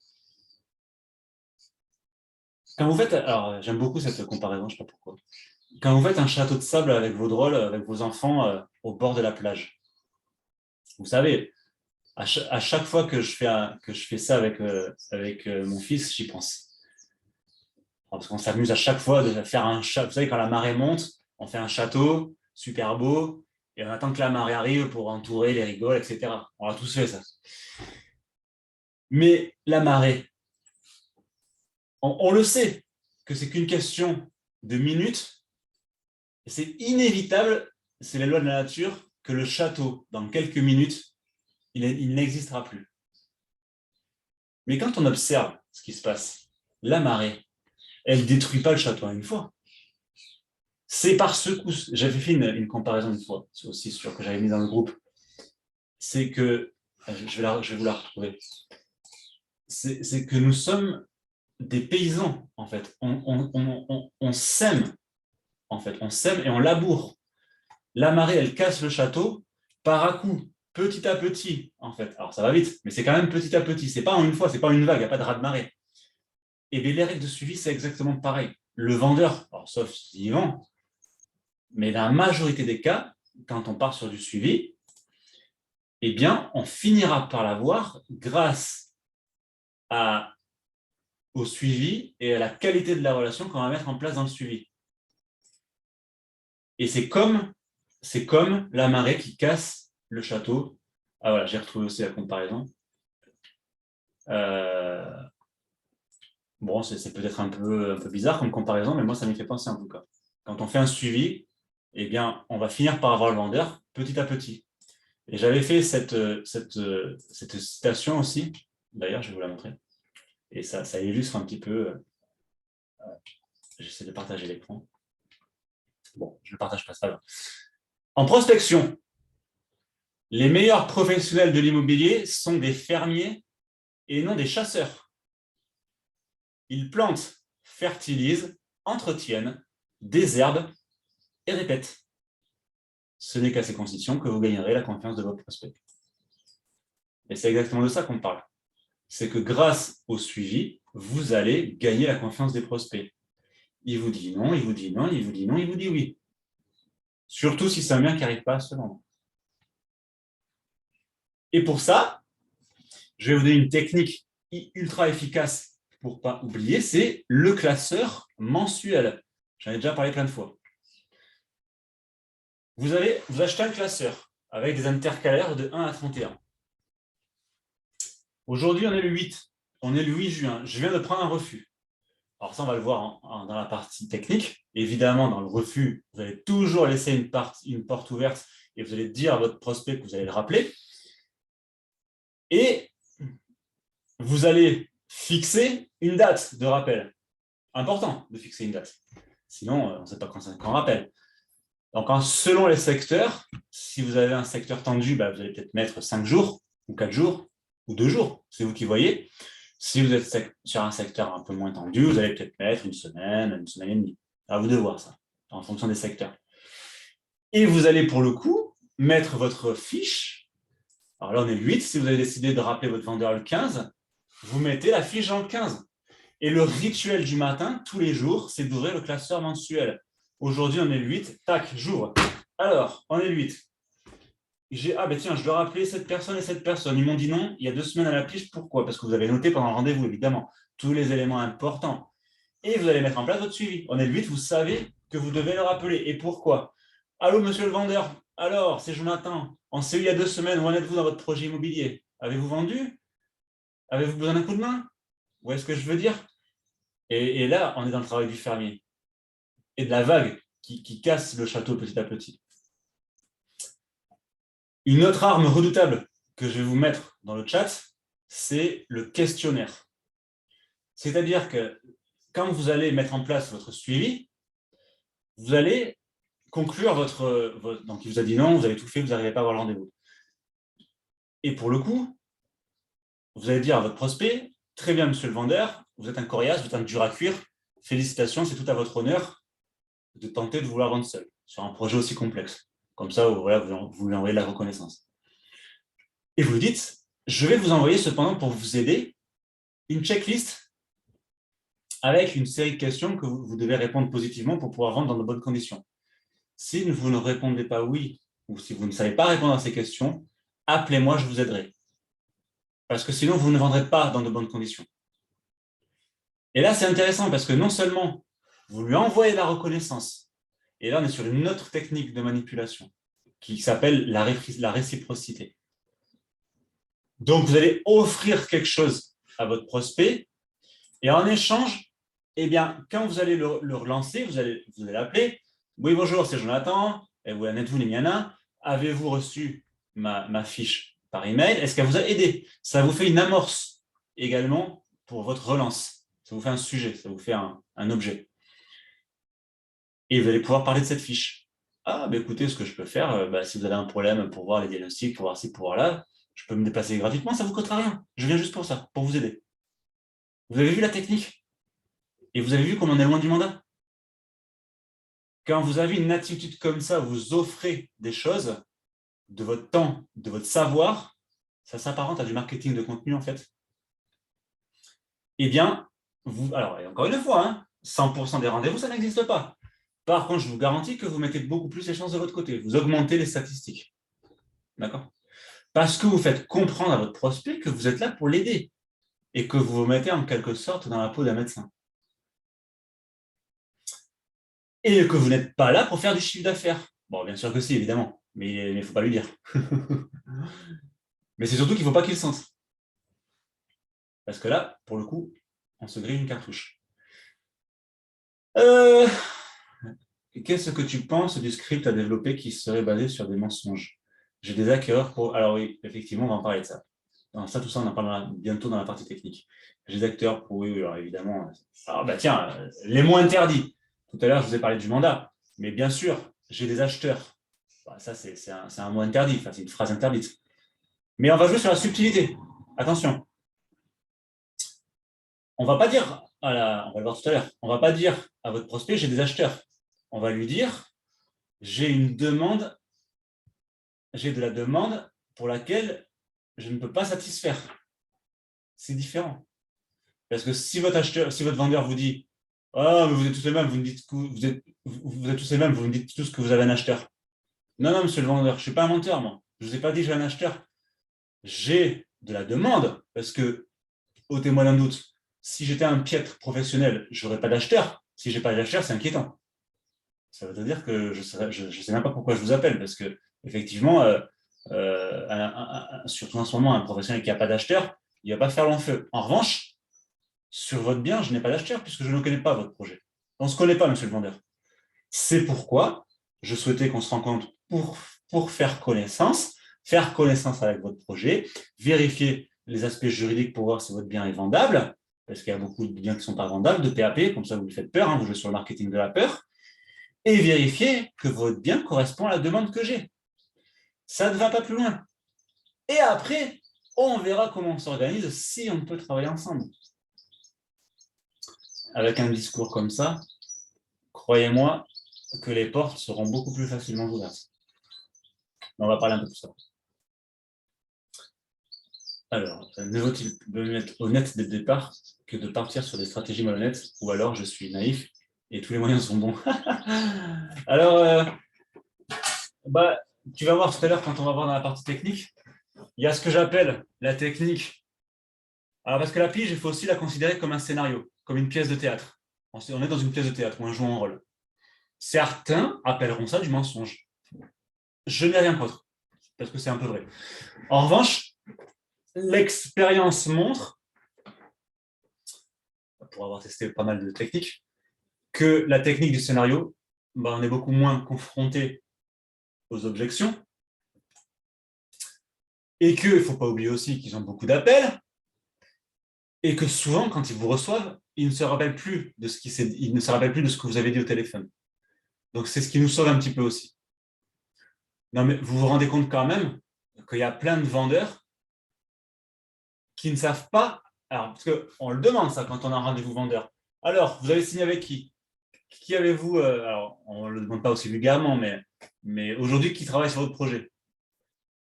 Quand vous faites, alors j'aime beaucoup cette comparaison, je ne sais pas pourquoi. Quand vous faites un château de sable avec vos drôles, avec vos enfants au bord de la plage, vous savez, à chaque fois que je fais ça avec mon fils, j'y pense. Parce qu'on s'amuse à chaque fois de faire un château. Vous savez, quand la marée monte, on fait un château super beau et on attend que la marée arrive pour entourer les rigoles, etc. On a tous fait ça. Mais la marée, on le sait que c'est qu'une question de minutes. C'est inévitable, c'est la loi de la nature, que le château, dans quelques minutes, il n'existera plus. Mais quand on observe ce qui se passe, la marée, elle ne détruit pas le château en une fois. C'est par secousse. J'avais fait une comparaison une fois, c'est aussi sûr que j'avais mis dans le groupe. C'est que, je vais vous la retrouver, c'est que nous sommes des paysans, en fait. On sème, en fait. On sème et on laboure. La marée, elle casse le château par à coup, petit à petit, en fait. Alors, ça va vite, mais c'est quand même petit à petit. C'est pas en une fois, c'est pas une vague, il n'y a pas de raz-de-marée. Et bien, les règles de suivi, c'est exactement pareil. Le vendeur, alors, sauf s'il vend, mais dans la majorité des cas, quand on part sur du suivi, eh bien, on finira par l'avoir grâce au suivi et à la qualité de la relation qu'on va mettre en place dans le suivi. Et c'est comme la marée qui casse le château. Ah voilà, j'ai retrouvé aussi la comparaison. Bon, c'est peut-être un peu bizarre comme comparaison, mais moi, ça m'y fait penser en tout cas. Quand on fait un suivi, eh bien, on va finir par avoir le vendeur petit à petit. Et j'avais fait cette citation aussi. D'ailleurs, je vais vous la montrer. Et ça illustre un petit peu. J'essaie de partager l'écran. Bon, je ne le partage pas, c'est pas grave. En prospection, les meilleurs professionnels de l'immobilier sont des fermiers et non des chasseurs. Ils plantent, fertilisent, entretiennent, désherbent et répètent. ce n'est qu'à ces conditions que vous gagnerez la confiance de votre prospect. Et c'est exactement de ça qu'on parle. C'est que grâce au suivi, vous allez gagner la confiance des prospects. Il vous dit non, il vous dit non, il vous dit non, il vous dit oui. Surtout si c'est un bien qui n'arrive pas à se vendre. Et pour ça, je vais vous donner une technique ultra efficace pour ne pas oublier, c'est le classeur mensuel. J'en ai déjà parlé plein de fois. Vous achetez un classeur avec des intercalaires de 1 à 31. Aujourd'hui, on est le 8. On est le 8 juin. Je viens de prendre un refus. Alors ça, on va le voir dans la partie technique. Évidemment, dans le refus, vous allez toujours laisser une porte ouverte et vous allez dire à votre prospect que vous allez le rappeler. Et vous allez fixer une date de rappel. Important de fixer une date. Sinon, on ne sait pas quand on rappelle. Donc, selon les secteurs, si vous avez un secteur tendu, vous allez peut-être mettre 5 jours, ou 4 jours, ou 2 jours. C'est vous qui voyez. Si vous êtes sur un secteur un peu moins tendu, vous allez peut-être mettre une semaine et demie. À vous de voir ça, en fonction des secteurs. Et vous allez, pour le coup, mettre votre fiche. Alors là, on est le 8. Si vous avez décidé de rappeler votre vendeur le 15, vous mettez la fiche dans le 15. Et le rituel du matin, tous les jours, c'est d'ouvrir le classeur mensuel. Aujourd'hui, on est le 8. Tac, j'ouvre. Alors, on est le 8. Tiens, je dois rappeler cette personne et cette personne. Ils m'ont dit non il y a 2 semaines à la pige. Pourquoi? Parce que vous avez noté pendant le rendez-vous, évidemment, tous les éléments importants. Et vous allez mettre en place votre suivi. On est le 8, vous savez que vous devez le rappeler. Et pourquoi? Allô, monsieur le vendeur. Alors, c'est Jonathan. On s'est eu il y a 2 semaines. Où en êtes-vous dans votre projet immobilier? Avez-vous vendu? Avez-vous besoin d'un coup de main? Vous voyez ce que je veux dire? Et là, on est dans le travail du fermier. Et de la vague qui casse le château petit à petit. Une autre arme redoutable que je vais vous mettre dans le chat, c'est le questionnaire. C'est-à-dire que quand vous allez mettre en place votre suivi, vous allez conclure donc il vous a dit non, vous avez tout fait, vous n'arrivez pas à avoir le rendez-vous. Et pour le coup, vous allez dire à votre prospect, très bien monsieur le vendeur, vous êtes un coriace, vous êtes un dur à cuire, félicitations, c'est tout à votre honneur de tenter de vouloir vendre seul sur un projet aussi complexe. Comme ça, voilà, vous lui envoyez de la reconnaissance. Et vous lui dites, je vais vous envoyer cependant pour vous aider une checklist avec une série de questions que vous devez répondre positivement pour pouvoir vendre dans de bonnes conditions. Si vous ne répondez pas oui, ou si vous ne savez pas répondre à ces questions, appelez-moi, je vous aiderai. Parce que sinon, vous ne vendrez pas dans de bonnes conditions. Et là, c'est intéressant parce que non seulement vous lui envoyez la reconnaissance, et là, on est sur une autre technique de manipulation qui s'appelle la réciprocité. Donc, vous allez offrir quelque chose à votre prospect et en échange, quand vous allez le relancer, vous allez l'appeler. Oui, bonjour, c'est Jonathan. Et où en êtes-vous, Limiana? Avez-vous reçu ma fiche par email? Est-ce qu'elle vous a aidé? Ça vous fait une amorce également pour votre relance. Ça vous fait un sujet, ça vous fait un objet. Et vous allez pouvoir parler de cette fiche. Écoutez, ce que je peux faire, si vous avez un problème pour voir les diagnostics, pour voir ci, pour voir là, je peux me déplacer gratuitement, ça ne vous coûtera rien. Je viens juste pour ça, pour vous aider. Vous avez vu la technique? Et vous avez vu qu'on en est loin du mandat? Quand vous avez une attitude comme ça, vous offrez des choses, de votre temps, de votre savoir, ça s'apparente à du marketing de contenu, en fait. Alors, et encore une fois, 100% des rendez-vous, ça n'existe pas. Par contre, je vous garantis que vous mettez beaucoup plus les chances de votre côté. Vous augmentez les statistiques. D'accord? Parce que vous faites comprendre à votre prospect que vous êtes là pour l'aider et que vous vous mettez en quelque sorte dans la peau d'un médecin. Et que vous n'êtes pas là pour faire du chiffre d'affaires. Bon, bien sûr que si, évidemment, mais il ne faut pas lui dire. Mais c'est surtout qu'il ne faut pas qu'il le sente. Parce que là, pour le coup, on se grille une cartouche. Qu'est-ce que tu penses du script à développer qui serait basé sur des mensonges? J'ai des acquéreurs pour... Alors oui, effectivement, on va en parler de ça. Alors ça, tout ça, on en parlera bientôt dans la partie technique. J'ai des acteurs pour... Oui, alors évidemment... les mots interdits. Tout à l'heure, je vous ai parlé du mandat. Mais bien sûr, j'ai des acheteurs. Ça, c'est un mot interdit. C'est une phrase interdite. Mais on va jouer sur la subtilité. Attention. On va pas dire... on va le voir tout à l'heure. On va pas dire à votre prospect, j'ai des acheteurs. On va lui dire, j'ai une demande j'ai de la demande pour laquelle je ne peux pas satisfaire. C'est différent. Parce que si votre vendeur vous dit « Ah, oh, vous êtes tous les mêmes, vous êtes tous les mêmes, vous me dites tous que vous avez un acheteur. » Non, non, monsieur le vendeur, je ne suis pas un menteur, moi. Je ne vous ai pas dit que j'ai un acheteur. J'ai de la demande, parce que, ôtez-moi d'un doute, si j'étais un piètre professionnel, je n'aurais pas d'acheteur. Si je n'ai pas d'acheteur, c'est inquiétant. Ça veut dire que je ne sais même pas pourquoi je vous appelle, parce que, effectivement, surtout en ce moment, un professionnel qui n'a pas d'acheteur, il ne va pas faire long feu. En revanche, sur votre bien, je n'ai pas d'acheteur puisque je ne connais pas votre projet. On ne se connaît pas, monsieur le vendeur. C'est pourquoi je souhaitais qu'on se rencontre pour faire connaissance avec votre projet, vérifier les aspects juridiques pour voir si votre bien est vendable, parce qu'il y a beaucoup de biens qui ne sont pas vendables, de PAP, comme ça vous lui faites peur, hein, vous jouez sur le marketing de la peur, et vérifier que votre bien correspond à la demande que j'ai. Ça ne va pas plus loin. Et après, on verra comment on s'organise si on peut travailler ensemble. Avec un discours comme ça, croyez-moi que les portes seront beaucoup plus facilement ouvertes. On va parler un peu de ça. Alors, ne vaut-il mieux être honnête dès le départ que de partir sur des stratégies malhonnêtes, ou alors je suis naïf et tous les moyens sont bons. Alors, tu vas voir tout à l'heure quand on va voir dans la partie technique, il y a ce que j'appelle la technique. Alors, parce que la pige, il faut aussi la considérer comme un scénario, comme une pièce de théâtre. On est dans une pièce de théâtre où on joue un rôle. Certains appelleront ça du mensonge. Je n'ai rien contre, parce que c'est un peu vrai. En revanche, l'expérience montre, pour avoir testé pas mal de techniques, que la technique du scénario, on est beaucoup moins confronté aux objections, et qu'il ne faut pas oublier aussi qu'ils ont beaucoup d'appels, et que souvent, quand ils vous reçoivent, ils ne se rappellent plus de ce que vous avez dit au téléphone. Donc, c'est ce qui nous sauve un petit peu aussi. Non, mais vous vous rendez compte quand même qu'il y a plein de vendeurs qui ne savent pas. Alors, parce qu'on le demande ça quand on a un rendez-vous vendeur. Alors, vous avez signé avec qui? Qui avez-vous alors, on ne le demande pas aussi vulgairement, mais aujourd'hui, qui travaille sur votre projet?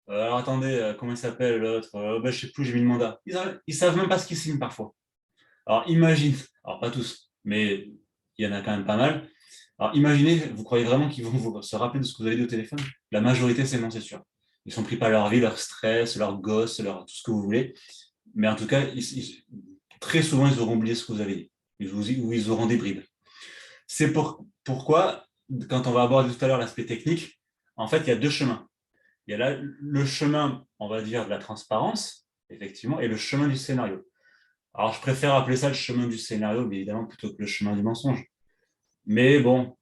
Alors, attendez, comment il s'appelle l'autre? Je ne sais plus, j'ai mis le mandat. Ils ne savent même pas ce qu'ils signent parfois. Alors, imagine, alors pas tous, mais il y en a quand même pas mal. Alors, imaginez, vous croyez vraiment qu'ils vont se rappeler de ce que vous avez dit au téléphone? La majorité, c'est non, c'est sûr. Ils sont pris par leur vie, leur stress, leur gosse, tout ce que vous voulez. Mais en tout cas, très souvent, ils auront oublié ce que vous avez dit. Ou ils auront des bribes. C'est pourquoi, quand on va aborder tout à l'heure l'aspect technique, en fait, il y a deux chemins. Il y a là le chemin, on va dire, de la transparence, effectivement, et le chemin du scénario. Alors, je préfère appeler ça le chemin du scénario, mais évidemment, plutôt que le chemin du mensonge. Mais bon,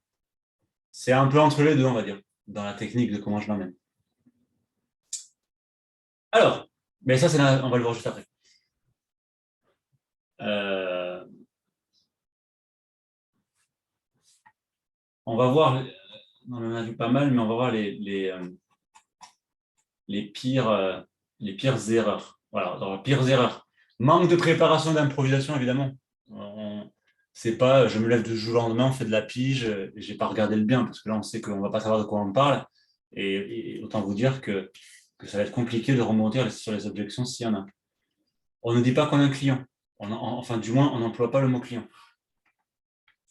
c'est un peu entre les deux, on va dire, dans la technique de comment je l'emmène. Alors, mais ça, on va le voir juste après. On va voir, on en a vu pas mal, mais on va voir les pires erreurs. Voilà, alors, les pires erreurs. Manque de préparation d'improvisation, évidemment. C'est pas, je me lève du jour au lendemain, on fait de la pige, et j'ai pas regardé le bien, parce que là, on sait qu'on va pas savoir de quoi on parle. Et autant vous dire que ça va être compliqué de remonter sur les objections s'il y en a. On ne dit pas qu'on a un client. Enfin, du moins, on n'emploie pas le mot client.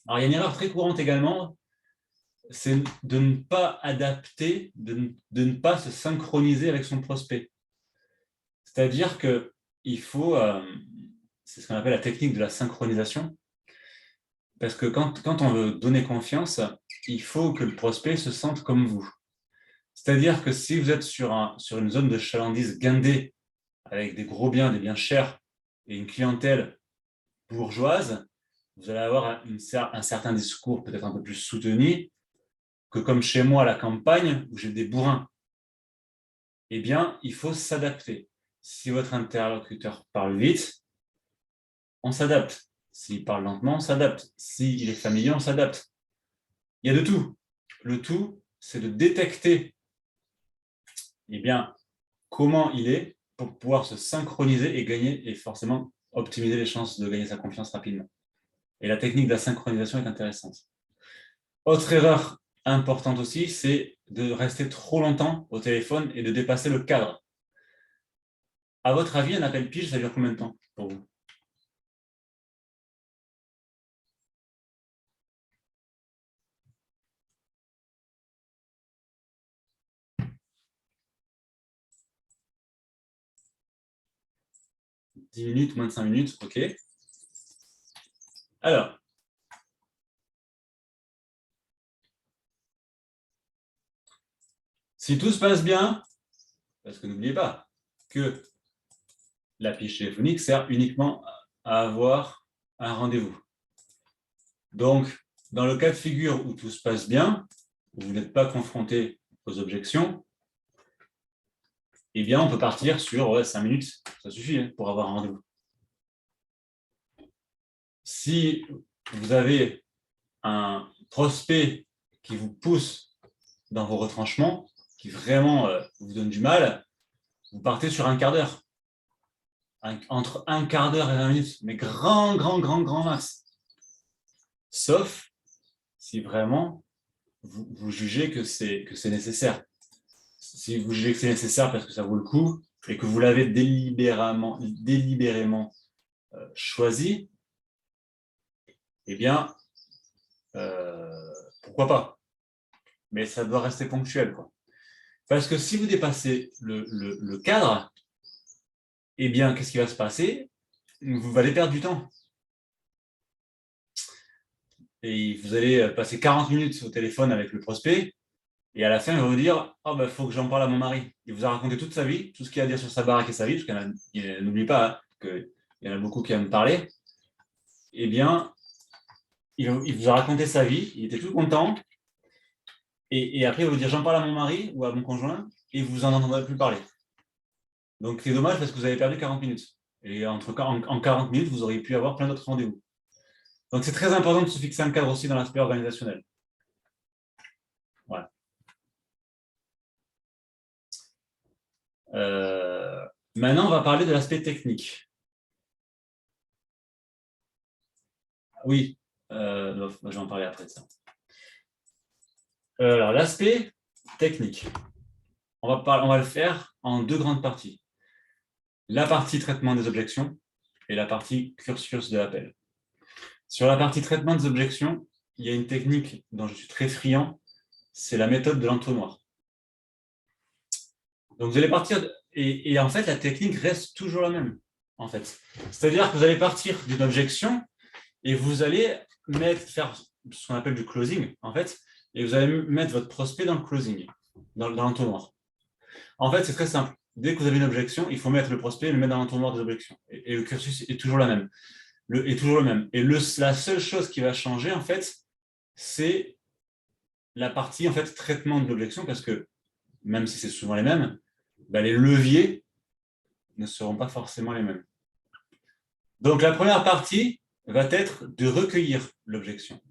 Alors, il y a une erreur très courante également, c'est de ne pas adapter, de ne pas se synchroniser avec son prospect. C'est-à-dire qu'il faut, c'est ce qu'on appelle la technique de la synchronisation, parce que quand on veut donner confiance, il faut que le prospect se sente comme vous. C'est-à-dire que si vous êtes sur une zone de chalandise guindée, avec des gros biens, des biens chers, et une clientèle bourgeoise, vous allez avoir un certain discours peut-être un peu plus soutenu que comme chez moi à la campagne, où j'ai des bourrins. Eh bien, il faut s'adapter. Si votre interlocuteur parle vite, on s'adapte. S'il parle lentement, on s'adapte. S'il est familier, on s'adapte. Il y a de tout. Le tout, c'est de détecter comment il est pour pouvoir se synchroniser et gagner, et forcément optimiser les chances de gagner sa confiance rapidement. Et la technique de la synchronisation est intéressante. Autre erreur importante aussi, c'est de rester trop longtemps au téléphone et de dépasser le cadre. À votre avis, un appel pige, ça dure combien de temps pour vous? « 10 minutes, moins de 5 minutes, ok. Alors, si tout se passe bien, parce que n'oubliez pas que la pige téléphonique sert uniquement à avoir un rendez-vous. Donc, dans le cas de figure où tout se passe bien, où vous n'êtes pas confronté aux objections, eh bien, on peut partir sur 5 minutes, ça suffit pour avoir un rendez-vous. Si vous avez un prospect qui vous pousse dans vos retranchements, qui vraiment vous donne du mal, vous partez sur un quart d'heure. Entre un quart d'heure et 20 minutes, mais grand max. Sauf si vraiment vous jugez que c'est nécessaire. Si vous jugez que c'est nécessaire parce que ça vaut le coup et que vous l'avez délibérément choisi, eh bien, pourquoi pas? Mais ça doit rester ponctuel, quoi. Parce que si vous dépassez le cadre, eh bien, qu'est-ce qui va se passer? Vous allez perdre du temps. Et vous allez passer 40 minutes au téléphone avec le prospect, et à la fin, il va vous dire « Oh, ben, faut que j'en parle à mon mari ». Il vous a raconté toute sa vie, tout ce qu'il a à dire sur sa baraque et sa vie, parce n'oubliez pas hein, qu'il y en a beaucoup qui aiment parler. Eh bien, il vous a raconté sa vie, il était tout content, et après, il va vous dire « J'en parle à mon mari ou à mon conjoint », et vous en entendrez plus parler. Donc, c'est dommage parce que vous avez perdu 40 minutes. Et en 40 minutes, vous auriez pu avoir plein d'autres rendez-vous. Donc, c'est très important de se fixer un cadre aussi dans l'aspect organisationnel. Voilà. Maintenant, on va parler de l'aspect technique. Oui, je vais en parler après de ça. Alors, l'aspect technique, on va le faire en deux grandes parties. La partie traitement des objections et la partie cursus de l'appel. Sur la partie traitement des objections, il y a une technique dont je suis très friand, c'est la méthode de l'entonnoir. Donc, vous allez partir, et en fait, la technique reste toujours la même, en fait. C'est-à-dire que vous allez partir d'une objection et vous allez faire ce qu'on appelle du closing, en fait, et vous allez mettre votre prospect dans le closing, dans l'entonnoir. En fait, c'est très simple. Dès que vous avez une objection, il faut mettre le prospect et le mettre dans l'entonnoir des objections. Et le cursus est toujours la même. Est toujours le même. Et la seule chose qui va changer, en fait, c'est la partie en fait, traitement de l'objection, parce que même si c'est souvent les mêmes, ben, les leviers ne seront pas forcément les mêmes. Donc, la première partie va être de recueillir l'objection.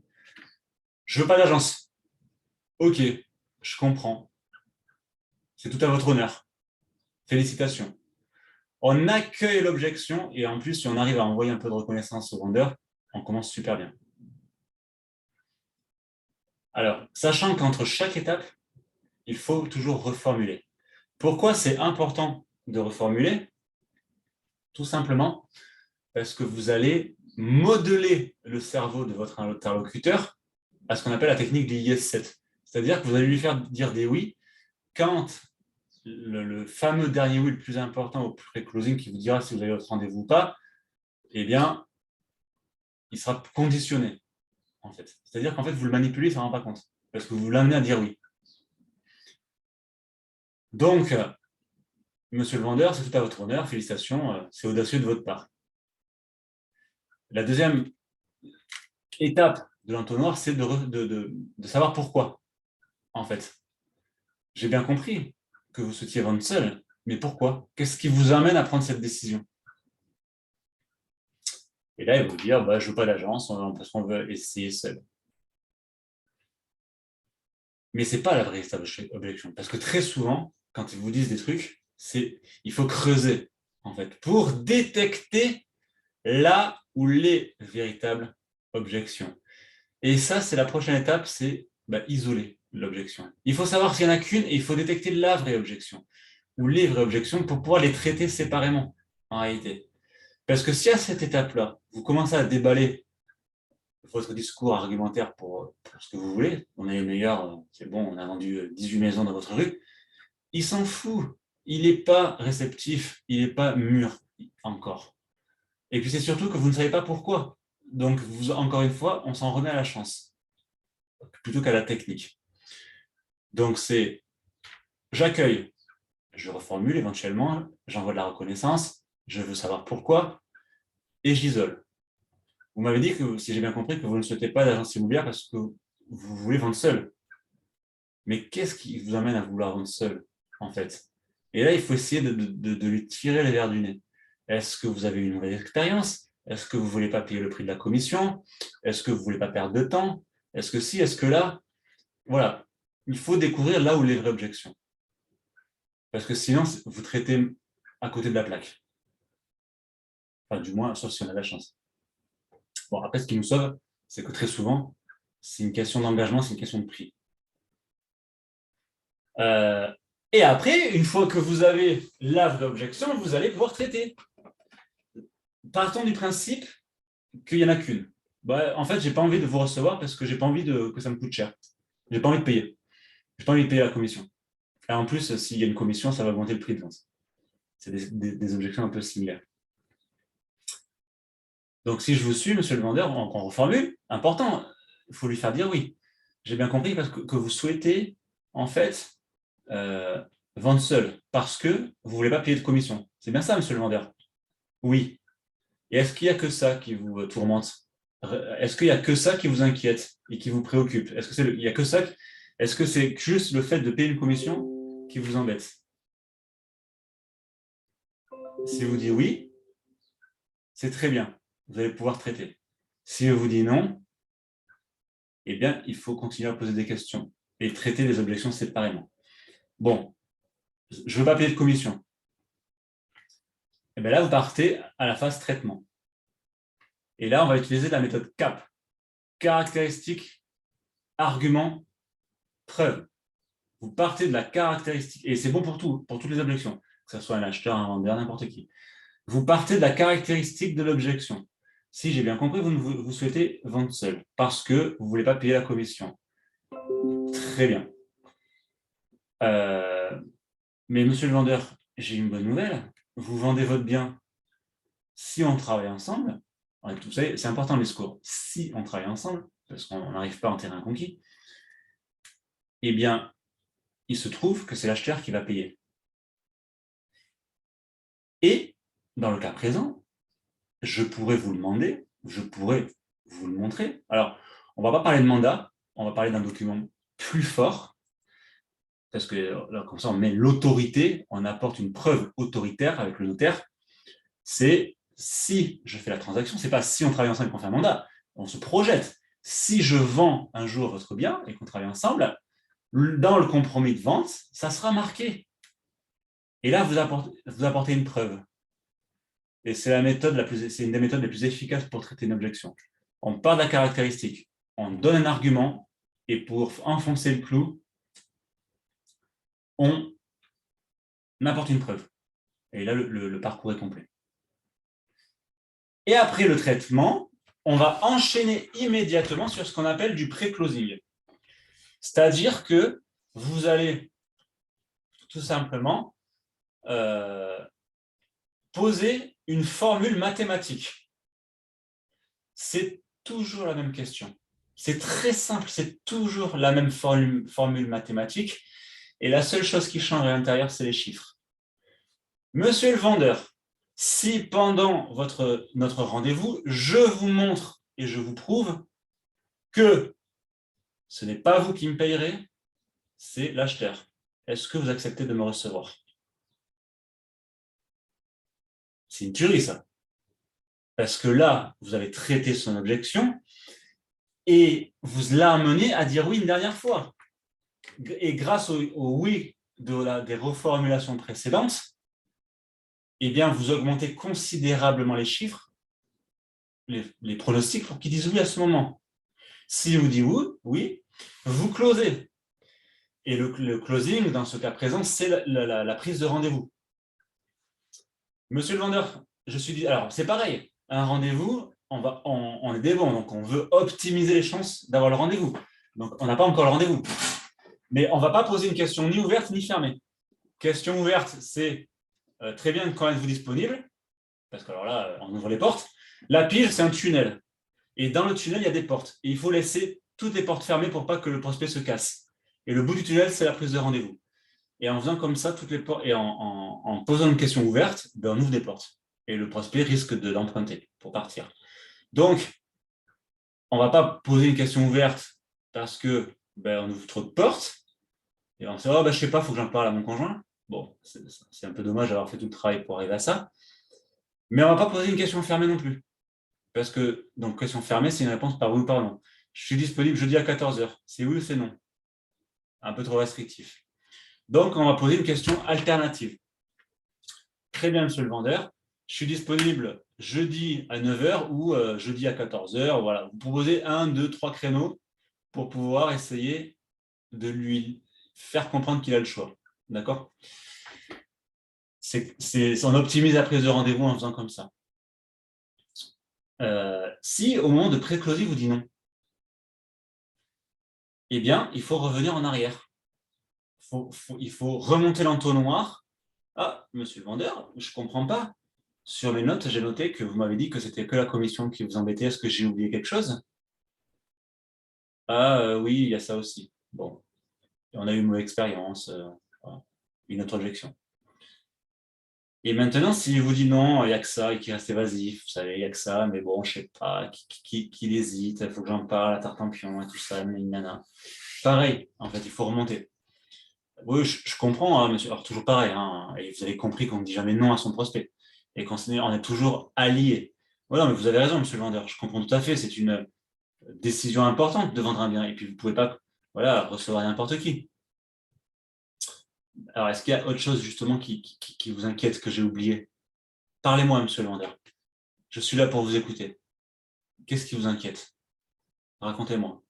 Je ne veux pas d'agence. Ok, je comprends. C'est tout à votre honneur. Félicitations. On accueille l'objection et en plus, si on arrive à envoyer un peu de reconnaissance au vendeur, on commence super bien. Alors, sachant qu'entre chaque étape, il faut toujours reformuler. Pourquoi c'est important de reformuler? Tout simplement parce que vous allez modeler le cerveau de votre interlocuteur à ce qu'on appelle la technique du yes set. C'est-à-dire que vous allez lui faire dire des oui quand le fameux dernier oui le plus important au pré-closing qui vous dira si vous avez votre rendez-vous ou pas, eh bien, il sera conditionné, en fait. C'est-à-dire qu'en fait, vous le manipulez, ça ne rend pas compte, parce que vous l'amenez à dire oui. Donc, monsieur le vendeur, c'est tout à votre honneur, félicitations, c'est audacieux de votre part. La deuxième étape de l'entonnoir, c'est de savoir pourquoi, en fait. J'ai bien compris que vous souhaitiez vendre seul, mais pourquoi? Qu'est-ce qui vous amène à prendre cette décision? Et là, il va vous dire, bah, je ne veux pas d'agence, parce qu'on veut essayer seul. Mais ce n'est pas la vraie objection, parce que très souvent, quand ils vous disent des trucs, il faut creuser, en fait, pour détecter là où les véritables objections. Et ça, c'est la prochaine étape, c'est isoler l'objection. Il faut savoir s'il n'y en a qu'une et il faut détecter la vraie objection ou les vraies objections pour pouvoir les traiter séparément, en réalité. Parce que si à cette étape-là, vous commencez à déballer votre discours argumentaire pour ce que vous voulez, on est les meilleurs, c'est bon, on a vendu 18 maisons dans votre rue, il s'en fout. Il n'est pas réceptif, il n'est pas mûr encore. Et puis c'est surtout que vous ne savez pas pourquoi. Donc, encore une fois, on s'en remet à la chance, plutôt qu'à la technique. Donc c'est, j'accueille, je reformule éventuellement, j'envoie de la reconnaissance, je veux savoir pourquoi, et j'isole. Vous m'avez dit que, si j'ai bien compris, que vous ne souhaitez pas d'agence immobilière parce que vous voulez vendre seul. Mais qu'est-ce qui vous amène à vouloir vendre seul, en fait? Et là, il faut essayer de lui tirer les verres du nez. Est-ce que vous avez une mauvaise expérience? Est-ce que vous ne voulez pas payer le prix de la commission? Est-ce que vous ne voulez pas perdre de temps? Est-ce que si? Est-ce que là? Voilà. Il faut découvrir là où les vraies objections. Parce que sinon, vous traitez à côté de la plaque. Enfin, du moins, sauf si on a de la chance. Bon, après, ce qui nous sauve, c'est que très souvent, c'est une question d'engagement, c'est une question de prix. Et après, une fois que vous avez la vraie objection, vous allez pouvoir traiter. Partons du principe qu'il n'y en a qu'une. Bah, en fait, je n'ai pas envie de vous recevoir parce que je n'ai pas envie que ça me coûte cher. Je n'ai pas envie de payer. Je n'ai pas envie de payer la commission. Et en plus, s'il y a une commission, ça va augmenter le prix de vente. C'est des objections un peu similaires. Donc, si je vous suis, monsieur le vendeur, on reformule, important, il faut lui faire dire oui. J'ai bien compris parce que vous souhaitez, en fait, vendre seul parce que vous ne voulez pas payer de commission. C'est bien ça, monsieur le vendeur? Oui. Et est-ce qu'il n'y a que ça qui vous tourmente? Est-ce qu'il n'y a que ça qui vous inquiète et qui vous préoccupe? Est-ce que il y a que ça? Est-ce que c'est juste le fait de payer une commission qui vous embête? Si vous dites oui, c'est très bien. Vous allez pouvoir traiter. Si vous dites non, eh bien, il faut continuer à poser des questions et traiter les objections séparément. Bon, je ne veux pas payer de commission. Et bien là, vous partez à la phase traitement. Et là, on va utiliser la méthode CAP. Caractéristique, argument, preuve. Vous partez de la caractéristique, et c'est bon pour tout, pour toutes les objections, que ce soit un acheteur, un vendeur, n'importe qui. Vous partez de la caractéristique de l'objection. Si j'ai bien compris, vous souhaitez vendre seul parce que vous ne voulez pas payer la commission. Très bien. Mais monsieur le vendeur, j'ai une bonne nouvelle. Vous vendez votre bien. Si on travaille ensemble, vous savez, c'est important le discours. Si on travaille ensemble, parce qu'on n'arrive pas en terrain conquis, eh bien, il se trouve que c'est l'acheteur qui va payer. Et dans le cas présent, je pourrais vous le demander, je pourrais vous le montrer. Alors, on ne va pas parler de mandat, on va parler d'un document plus fort, parce que là, comme ça, on met l'autorité, on apporte une preuve autoritaire avec le notaire. C'est si je fais la transaction, c'est pas si on travaille ensemble et qu'on fait un mandat, on se projette. Si je vends un jour votre bien et qu'on travaille ensemble, dans le compromis de vente, ça sera marqué. Et là, vous apportez une preuve. Et c'est une des méthodes les plus efficaces pour traiter une objection. On part de la caractéristique, on donne un argument, et pour enfoncer le clou, on apporte une preuve. Et là, le parcours est complet. Et après le traitement, on va enchaîner immédiatement sur ce qu'on appelle du pré-closing. C'est-à-dire que vous allez tout simplement poser une formule mathématique. C'est toujours la même question. C'est très simple, c'est toujours la même formule mathématique. Et la seule chose qui change à l'intérieur, c'est les chiffres. Monsieur le vendeur, si pendant notre rendez-vous, je vous montre et je vous prouve que ce n'est pas vous qui me payerez, c'est l'acheteur. Est-ce que vous acceptez de me recevoir? C'est une tuerie, ça. Parce que là, vous avez traité son objection et vous l'avez amené à dire oui une dernière fois. Et grâce au oui des reformulations précédentes, eh bien, vous augmentez considérablement les chiffres, les pronostics pour qu'ils disent oui à ce moment. Si vous dites oui, vous closez. Et le closing, dans ce cas présent, c'est la prise de rendez-vous. Monsieur le vendeur, je suis dit, alors c'est pareil, un rendez-vous, on est des bons, donc on veut optimiser les chances d'avoir le rendez-vous. Donc on n'a pas encore le rendez-vous. Mais on ne va pas poser une question ni ouverte ni fermée. Question ouverte, c'est très bien, quand êtes-vous disponible? Parce que alors là, on ouvre les portes. La pige, c'est un tunnel. Et dans le tunnel, il y a des portes. Et il faut laisser toutes les portes fermées pour pas que le prospect se casse. Et le bout du tunnel, c'est la prise de rendez-vous. Et en faisant comme ça, toutes les portes, et en posant une question ouverte, ben, on ouvre des portes. Et le prospect risque de l'emprunter pour partir. Donc, on ne va pas poser une question ouverte parce que on ouvre trop de portes. Et on se dit, oh, je ne sais pas, il faut que j'en parle à mon conjoint. Bon, c'est un peu dommage d'avoir fait tout le travail pour arriver à ça. Mais on ne va pas poser une question fermée non plus. Parce que, donc, question fermée, c'est une réponse par oui ou par non. Je suis disponible jeudi à 14h. C'est oui ou c'est non? Un peu trop restrictif. Donc, on va poser une question alternative. Très bien, monsieur le vendeur. Je suis disponible jeudi à 9h ou jeudi à 14h. Voilà. Vous proposez 1, 2, 3 créneaux pour pouvoir essayer de lui faire comprendre qu'il a le choix. D'accord? On optimise la prise de rendez-vous en faisant comme ça. Si au moment de pré-closing, vous dites non, eh bien, il faut revenir en arrière. Il faut remonter l'entonnoir. Ah, monsieur le vendeur, je ne comprends pas. Sur mes notes, j'ai noté que vous m'avez dit que c'était que la commission qui vous embêtait. Est-ce que j'ai oublié quelque chose? Ah, oui, il y a ça aussi. Bon, on a eu une mauvaise expérience. Voilà. Une autre objection. Et maintenant, s'il vous dit non, il n'y a que ça et qu'il reste évasif, vous savez, il n'y a que ça, mais bon, je ne sais pas, qu'il hésite, il faut que j'en parle, la tartampion et tout ça, nana. Pareil, en fait, il faut remonter. Oui, je comprends, hein, monsieur. Alors, toujours pareil, hein, et vous avez compris qu'on ne dit jamais non à son prospect et on est toujours allié. Voilà, mais vous avez raison, monsieur le vendeur, je comprends tout à fait, c'est une décision importante de vendre un bien, et puis vous ne pouvez pas recevoir n'importe qui. Alors, est-ce qu'il y a autre chose justement qui vous inquiète que j'ai oublié? Parlez-moi, monsieur le vendeur. Je suis là pour vous écouter. Qu'est-ce qui vous inquiète? Racontez-moi.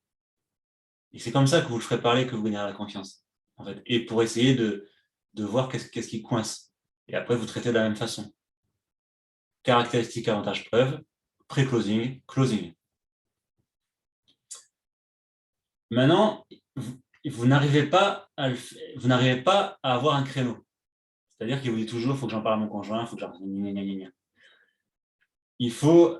Et c'est comme ça que vous le ferez parler, que vous gagnerez la confiance. En fait. Et pour essayer de voir qu'est-ce qui coince. Et après, vous traitez de la même façon. Caractéristiques, avantages, preuves, pré-closing, closing. Maintenant, vous n'arrivez pas à avoir un créneau. C'est-à-dire qu'il vous dit toujours, il faut que j'en parle à mon conjoint, il faut que j'en... Il faut,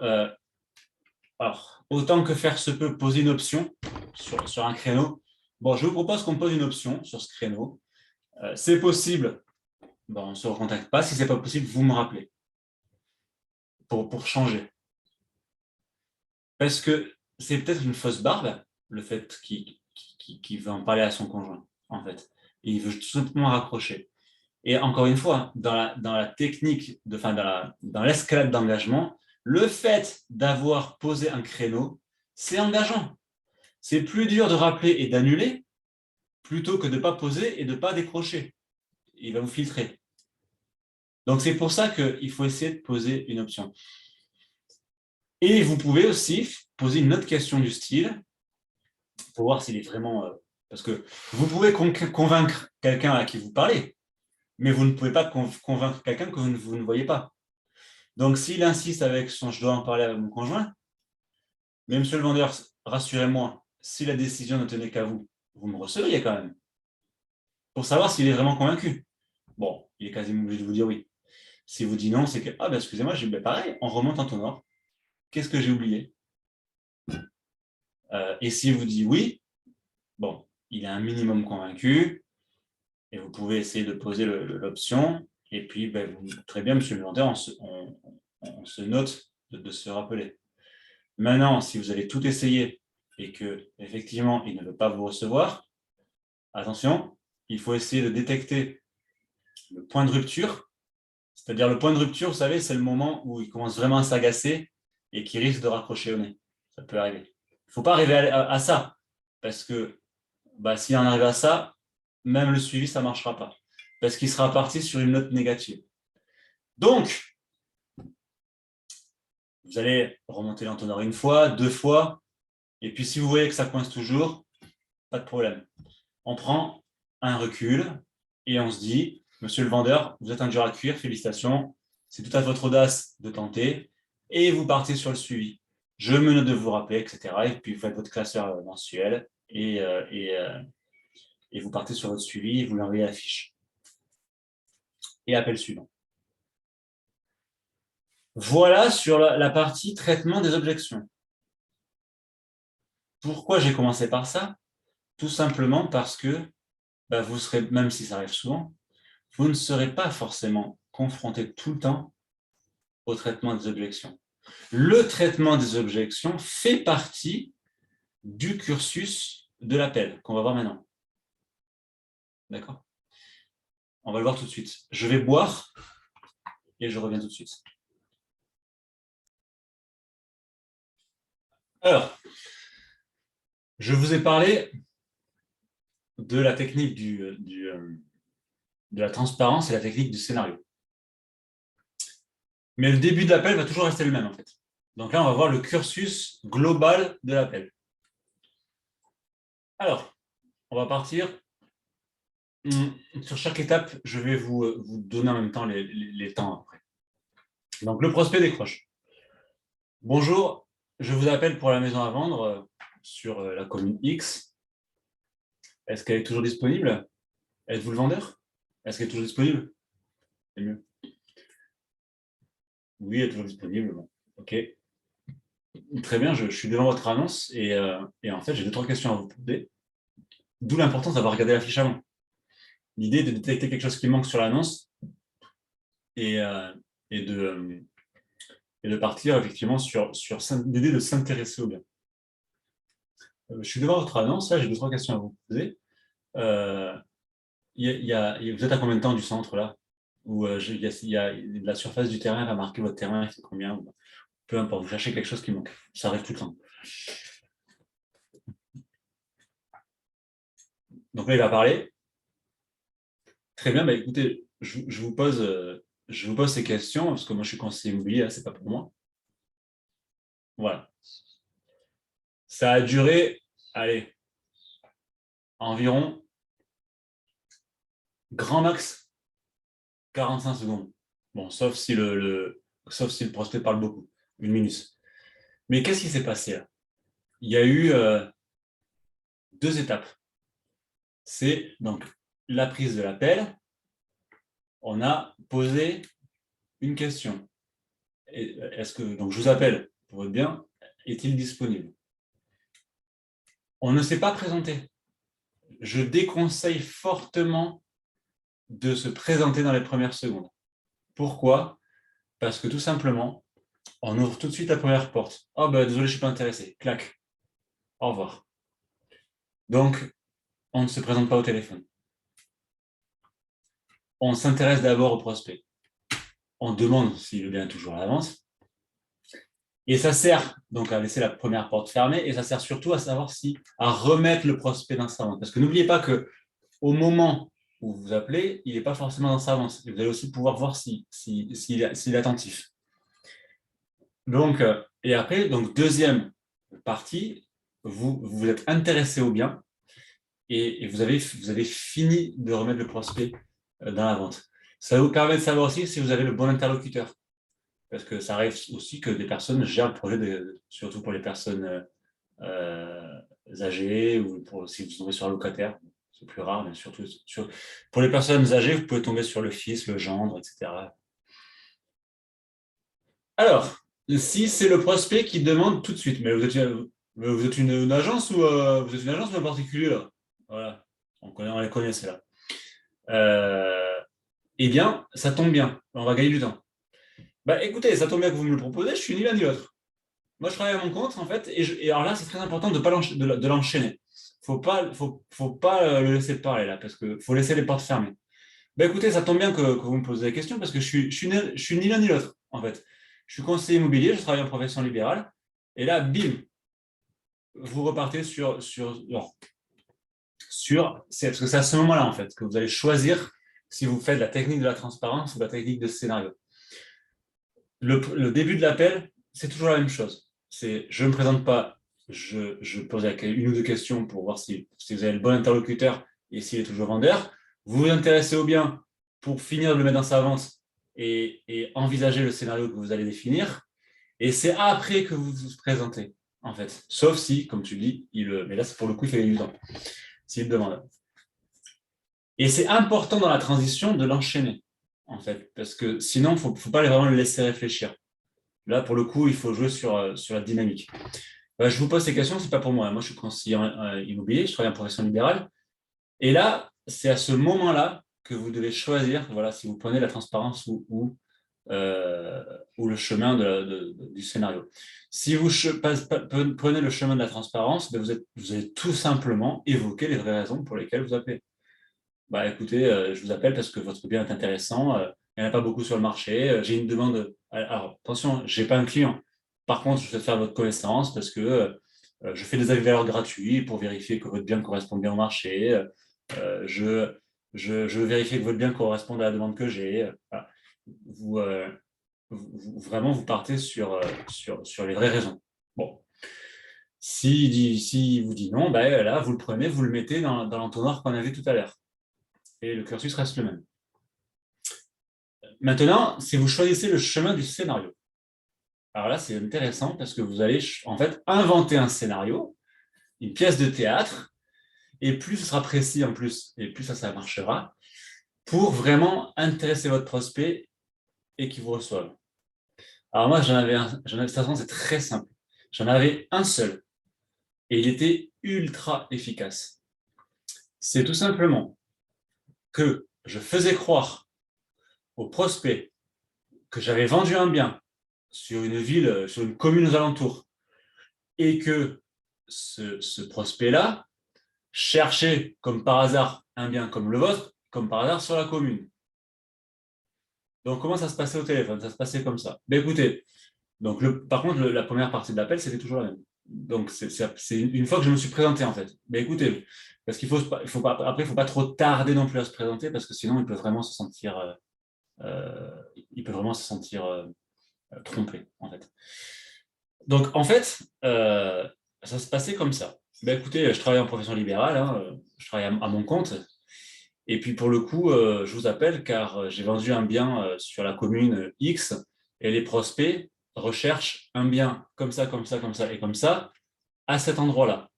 alors, autant que faire se peut, poser une option sur un créneau. Bon, je vous propose qu'on pose une option sur ce créneau. C'est possible, on ne se recontacte pas. Si ce n'est pas possible, vous me rappelez pour changer. Parce que c'est peut-être une fausse barbe, le fait qu'il veut en parler à son conjoint, en fait. Et il veut tout simplement raccrocher. Et encore une fois, dans la technique, dans l'escalade d'engagement, le fait d'avoir posé un créneau, c'est engageant. C'est plus dur de rappeler et d'annuler plutôt que de ne pas poser et de ne pas décrocher. Il va vous filtrer. Donc, c'est pour ça qu'il faut essayer de poser une option. Et vous pouvez aussi poser une autre question du style pour voir s'il est vraiment... parce que vous pouvez convaincre quelqu'un à qui vous parlez, mais vous ne pouvez pas convaincre quelqu'un que vous ne voyez pas. Donc, s'il insiste avec son « je dois en parler avec mon conjoint », mais monsieur le vendeur, rassurez-moi, si la décision ne tenait qu'à vous, vous me recevriez quand même, pour savoir s'il est vraiment convaincu. Bon, il est quasiment obligé de vous dire oui. Si vous dites non, c'est que, excusez-moi, pareil, on remonte en tonneau. Qu'est-ce que j'ai oublié? Et si vous dites oui, bon, il est un minimum convaincu, et vous pouvez essayer de poser l'option, et puis, très bien, monsieur le vendeur, on se note de se rappeler. Maintenant, si vous allez tout essayer et que effectivement il ne veut pas vous recevoir, attention, il faut essayer de détecter le point de rupture. C'est-à-dire le point de rupture, vous savez, c'est le moment où il commence vraiment à s'agacer et qui risque de raccrocher au nez. Ça peut arriver. Il ne faut pas arriver à ça, parce que s'il en arrive à ça, même le suivi, ça ne marchera pas, parce qu'il sera parti sur une note négative. Donc, vous allez remonter l'entonnoir une fois, 2 fois, et puis si vous voyez que ça coince toujours, pas de problème. On prend un recul et on se dit, monsieur le vendeur, vous êtes un dur à cuire, félicitations, c'est tout à votre audace de tenter et vous partez sur le suivi. Je me note de vous rappeler, etc. Et puis vous faites votre classeur mensuel et vous partez sur votre suivi et vous l'envoyez à la fiche. Et appel suivant. Voilà sur la partie traitement des objections. Pourquoi j'ai commencé par ça? Tout simplement parce que vous serez, même si ça arrive souvent, vous ne serez pas forcément confronté tout le temps au traitement des objections. Le traitement des objections fait partie du cursus de l'appel qu'on va voir maintenant. D'accord? On va le voir tout de suite. Je vais boire et je reviens tout de suite. Alors, je vous ai parlé de la technique de la transparence et la technique du scénario. Mais le début de l'appel va toujours rester le même, en fait. Donc là, on va voir le cursus global de l'appel. Alors, on va partir. Sur chaque étape, je vais vous donner en même temps les temps après. Donc, le prospect décroche. Bonjour, je vous appelle pour la maison à vendre sur la commune X. Est-ce qu'elle est toujours disponible? Êtes-vous le vendeur? Est-ce qu'elle est toujours disponible? C'est mieux. Oui, elle est toujours disponible. Bon. OK. Très bien, je suis devant votre annonce et en fait, j'ai 2-3 questions à vous poser. D'où l'importance d'avoir regardé la fiche avant. L'idée de détecter quelque chose qui manque sur l'annonce et de partir effectivement sur l'idée de s'intéresser au bien. Je suis devant votre annonce, là, j'ai 2-3 questions à vous poser. Vous êtes à combien de temps du centre là? Ou la surface du terrain va marquer votre terrain, c'est combien? Peu importe, vous cherchez quelque chose qui manque. Ça arrive tout le temps. Donc là, il va parler. Très bien, écoutez, je vous pose ces questions, parce que moi je suis conseiller immobilier, c'est pas pour moi. Voilà. Ça a duré, allez, environ, grand max, 45 secondes. Bon, sauf si le prospect parle beaucoup, 1 minute. Mais qu'est-ce qui s'est passé là? Il y a eu 2 étapes. C'est donc la prise de l'appel. On a posé une question. Donc je vous appelle pour votre bien, est-il disponible? On ne s'est pas présenté. Je déconseille fortement de se présenter dans les premières secondes. Pourquoi? Parce que tout simplement, on ouvre tout de suite la première porte. Oh désolé, je ne suis pas intéressé. Clac. Au revoir. Donc, on ne se présente pas au téléphone. On s'intéresse d'abord au prospect. On demande s'il veut bien toujours à l'avance. Et ça sert donc à laisser la première porte fermée et ça sert surtout à savoir à remettre le prospect dans sa vente. Parce que n'oubliez pas qu'au moment où vous appelez, il n'est pas forcément dans sa vente. Vous allez aussi pouvoir voir s'il est attentif. Donc, et après, donc deuxième partie, vous êtes intéressé au bien et vous avez fini de remettre le prospect dans la vente. Ça vous permet de savoir aussi si vous avez le bon interlocuteur. Parce que ça arrive aussi que des personnes gèrent le projet, surtout pour les personnes âgées ou si vous tombez sur un locataire. C'est plus rare, mais surtout pour les personnes âgées, vous pouvez tomber sur le fils, le gendre, etc. Alors, si c'est le prospect qui demande tout de suite, mais vous êtes une agence ou vous êtes une agence ou un particulier là? Voilà, on les connaît, c'est là. Eh bien, ça tombe bien, on va gagner du temps. Écoutez, ça tombe bien que vous me le proposez, je suis ni l'un ni l'autre. Moi, je travaille à mon compte, en fait, et alors là, c'est très important de l'enchaîner. Faut pas le laisser parler, là, parce qu'il faut laisser les portes fermées. Écoutez, ça tombe bien que vous me posez la question, parce que je suis ni l'un ni l'autre, en fait. Je suis conseiller immobilier, je travaille en profession libérale, et là, bim, vous repartez parce que c'est à ce moment-là, en fait, que vous allez choisir si vous faites la technique de la transparence ou la technique de scénario. Le début de l'appel, c'est toujours la même chose. Je ne me présente pas, je pose une ou deux questions pour voir si vous avez le bon interlocuteur et s'il est toujours vendeur, vous vous intéressez au bien pour finir de le mettre dans sa vente et envisager le scénario que vous allez définir. Et c'est après que vous vous présentez, en fait. Sauf si, comme tu dis, mais là, pour le coup, il fait du temps. S'il demande. Et c'est important dans la transition de l'enchaîner, en fait, parce que sinon, il ne faut pas vraiment le laisser réfléchir. Là, pour le coup, il faut jouer sur la dynamique. Je vous pose ces questions, ce n'est pas pour moi. Moi, je suis conseiller immobilier, je travaille en profession libérale. Et là, c'est à ce moment-là que vous devez choisir, voilà, si vous prenez la transparence ou le chemin du scénario. Si vous prenez le chemin de la transparence, ben vous allez tout simplement évoquer les vraies raisons pour lesquelles vous appelez. Écoutez, je vous appelle parce que votre bien est intéressant, il n'y en a pas beaucoup sur le marché, j'ai une demande. Alors, attention, je n'ai pas un client. Par contre, je souhaite faire votre connaissance parce que je fais des avis de valeur gratuits pour vérifier que votre bien correspond bien au marché. Je veux vérifier que votre bien correspond à la demande que j'ai. Voilà. Vraiment, vous partez sur les vraies raisons. Bon. Si vous dit non, là, vous le prenez, vous le mettez dans l'entonnoir qu'on a vu tout à l'heure. Et le cursus reste le même. Maintenant, si vous choisissez le chemin du scénario, alors là, c'est intéressant parce que vous allez en fait inventer un scénario, une pièce de théâtre, et plus ce sera précis en plus, et plus ça marchera, pour vraiment intéresser votre prospect et qu'il vous reçoive. Alors moi, c'est très simple. J'en avais un seul, et il était ultra efficace. C'est tout simplement que je faisais croire au prospect que j'avais vendu un bien sur une ville, sur une commune aux alentours, et que ce prospect-là cherchait, comme par hasard, un bien comme le vôtre, comme par hasard sur la commune. Donc, comment ça se passait au téléphone? Ça se passait comme ça. Écoutez, donc par contre, la première partie de l'appel, c'était toujours la même. Donc, c'est une fois que je me suis présenté, en fait. Écoutez, parce qu'il après, il ne faut pas trop tarder non plus à se présenter, parce que sinon, il peut vraiment se sentir, trompé, en fait. Donc, en fait, ça se passait comme ça. Écoutez, je travaille en profession libérale, hein, je travaille à mon compte. Et puis, pour le coup, je vous appelle car j'ai vendu un bien sur la commune X et les prospects recherchent un bien comme ça, comme ça, comme ça et comme ça à cet endroit-là.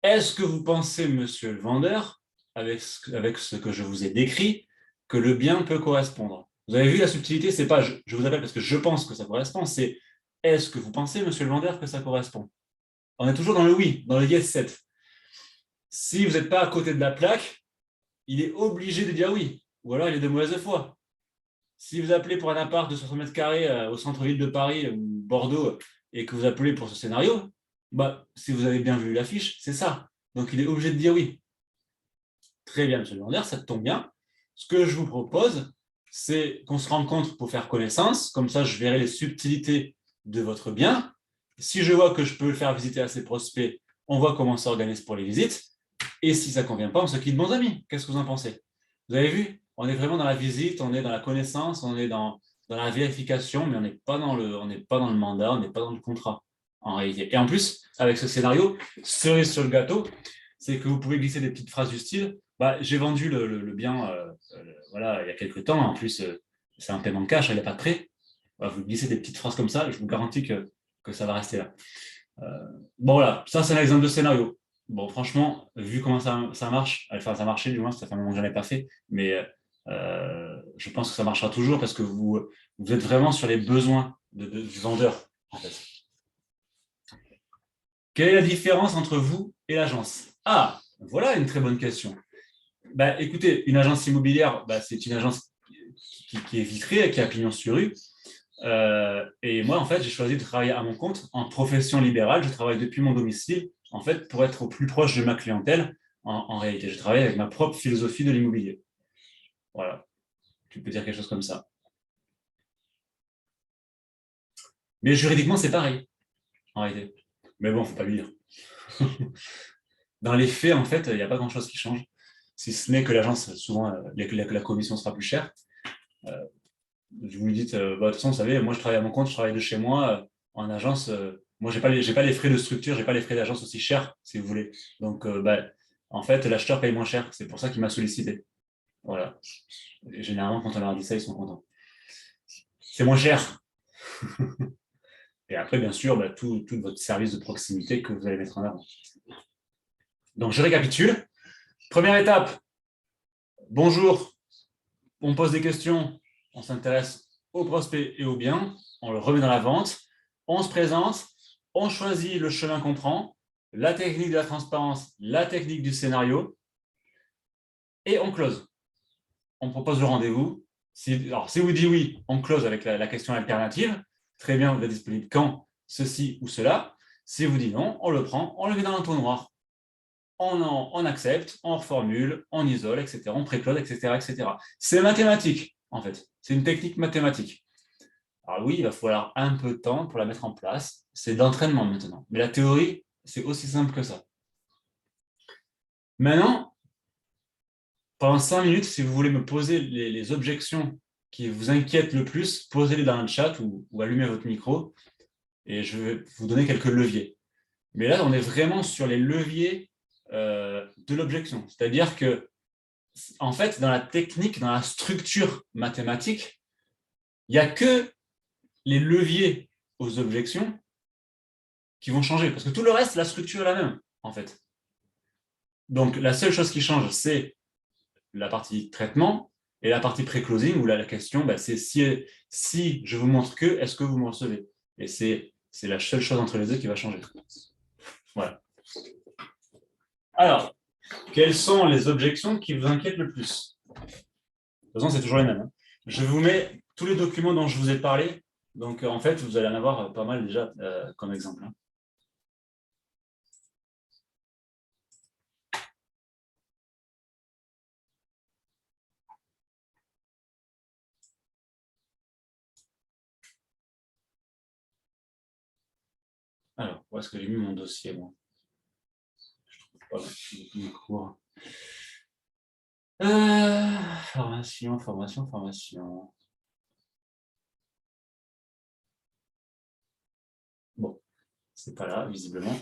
Est-ce que vous pensez, monsieur le vendeur, avec ce que je vous ai décrit, que le bien peut correspondre? Vous avez vu la subtilité, c'est pas je vous appelle parce que je pense que ça correspond, c'est est-ce que vous pensez, monsieur le vendeur, que ça correspond? On est toujours dans le oui, dans le yes set. Si vous n'êtes pas à côté de la plaque, il est obligé de dire oui, ou alors il est de mauvaise foi. Si vous appelez pour un appart de 60 mètres carrés au centre-ville de Paris ou Bordeaux et que vous appelez pour ce scénario, si vous avez bien vu l'affiche, c'est ça. Donc il est obligé de dire oui. Très bien, monsieur le vendeur, ça tombe bien. Ce que je vous propose, c'est qu'on se rencontre pour faire connaissance. Comme ça, je verrai les subtilités de votre bien. Si je vois que je peux le faire visiter à ses prospects, on voit comment on s'organise pour les visites. Et si ça ne convient pas, on se quitte bons amis. Qu'est-ce que vous en pensez? Vous avez vu? On est vraiment dans la visite, on est dans la connaissance, on est dans la vérification, mais on n'est pas dans le mandat, on n'est pas dans le contrat, en réalité. Et en plus, avec ce scénario, cerise sur le gâteau, c'est que vous pouvez glisser des petites phrases du style j'ai vendu le bien voilà, il y a quelques temps, en plus, c'est un paiement cash, il n'y a pas de prêt. Vous glissez des petites phrases comme ça, je vous garantis que ça va rester là. Voilà, ça c'est un exemple de scénario. Bon, franchement, vu comment ça marche, enfin ça marchait du moins, ça fait un moment que je n'en ai pas fait, mais je pense que ça marchera toujours parce que vous êtes vraiment sur les besoins du vendeur, en fait. Quelle est la différence entre vous et l'agence? Ah, voilà une très bonne question. Écoutez, une agence immobilière, c'est une agence qui est vitrée, qui a pignon sur rue. Et moi, en fait, j'ai choisi de travailler à mon compte en profession libérale. Je travaille depuis mon domicile, en fait, pour être au plus proche de ma clientèle. En réalité, je travaille avec ma propre philosophie de l'immobilier. Voilà, tu peux dire quelque chose comme ça. Mais juridiquement, c'est pareil, en réalité. Mais bon, il ne faut pas lui dire. Dans les faits, en fait, il n'y a pas grand-chose qui change. Si ce n'est que l'agence, souvent, la commission sera plus chère. Vous lui dites, de toute façon, vous savez, moi, je travaille à mon compte, je travaille de chez moi, en agence. Moi, j'ai pas les frais de structure, j'ai pas les frais d'agence aussi chers, si vous voulez. Donc, En fait, l'acheteur paye moins cher. C'est pour ça qu'il m'a sollicité. Voilà. Et généralement, quand on leur dit ça, ils sont contents. C'est moins cher. Et après, bien sûr, tout votre service de proximité que vous allez mettre en avant. Donc, je récapitule. Première étape, bonjour, on pose des questions, on s'intéresse au prospect et au bien, on le remet dans la vente, on se présente, on choisit le chemin qu'on prend, la technique de la transparence, la technique du scénario, et on close. On propose le rendez-vous. Alors, si vous dites oui, on close avec la question alternative. Très bien, vous êtes disponible quand ceci ou cela. Si vous dites non, on le prend, on le met dans l'entonnoir. On accepte, on reformule, on isole, etc. On pré-close, etc., etc. C'est mathématique, en fait. C'est une technique mathématique. Alors oui, il va falloir un peu de temps pour la mettre en place. C'est d'entraînement maintenant. Mais la théorie, c'est aussi simple que ça. Maintenant, pendant 5 minutes, si vous voulez me poser les objections qui vous inquiètent le plus, posez-les dans le chat ou allumez votre micro et je vais vous donner quelques leviers. Mais là, on est vraiment sur les leviers de l'objection. C'est-à-dire que, en fait, dans la technique, dans la structure mathématique, il n'y a que les leviers aux objections qui vont changer. Parce que tout le reste, la structure est la même, en fait. Donc, la seule chose qui change, c'est la partie traitement et la partie pré-closing où là, la question, c'est si je vous montre que, est-ce que vous me recevez? Et c'est la seule chose entre les deux qui va changer. Voilà. Alors, quelles sont les objections qui vous inquiètent le plus? De toute façon, c'est toujours les mêmes. Je vous mets tous les documents dont je vous ai parlé. Donc, en fait, vous allez en avoir pas mal déjà comme exemple. Alors, où est-ce que j'ai mis mon dossier, moi? Je trouve pas mes cours. Formation. Bon, c'est pas là, visiblement.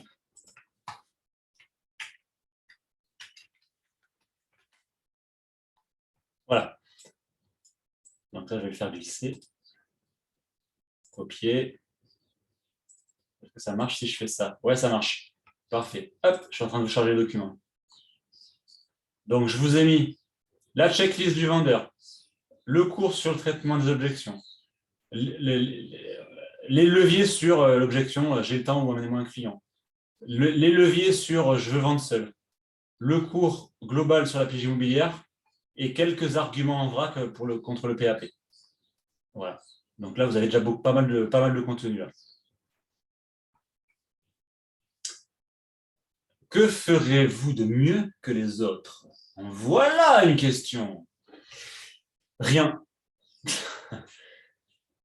Voilà. Donc là, je vais le faire glisser. Copier. Est-ce que ça marche si je fais ça? Ouais, ça marche. Parfait. Hop, je suis en train de charger le document. Donc, je vous ai mis la checklist du vendeur, le cours sur le traitement des objections, les leviers sur l'objection j'ai le temps ou amenez-moi un client, les leviers sur je veux vendre seul, le cours global sur la pige immobilière et quelques arguments en vrac contre le PAP. Voilà. Donc là, vous avez déjà pas mal de contenu là. Que ferez-vous de mieux que les autres? Voilà une question. Rien.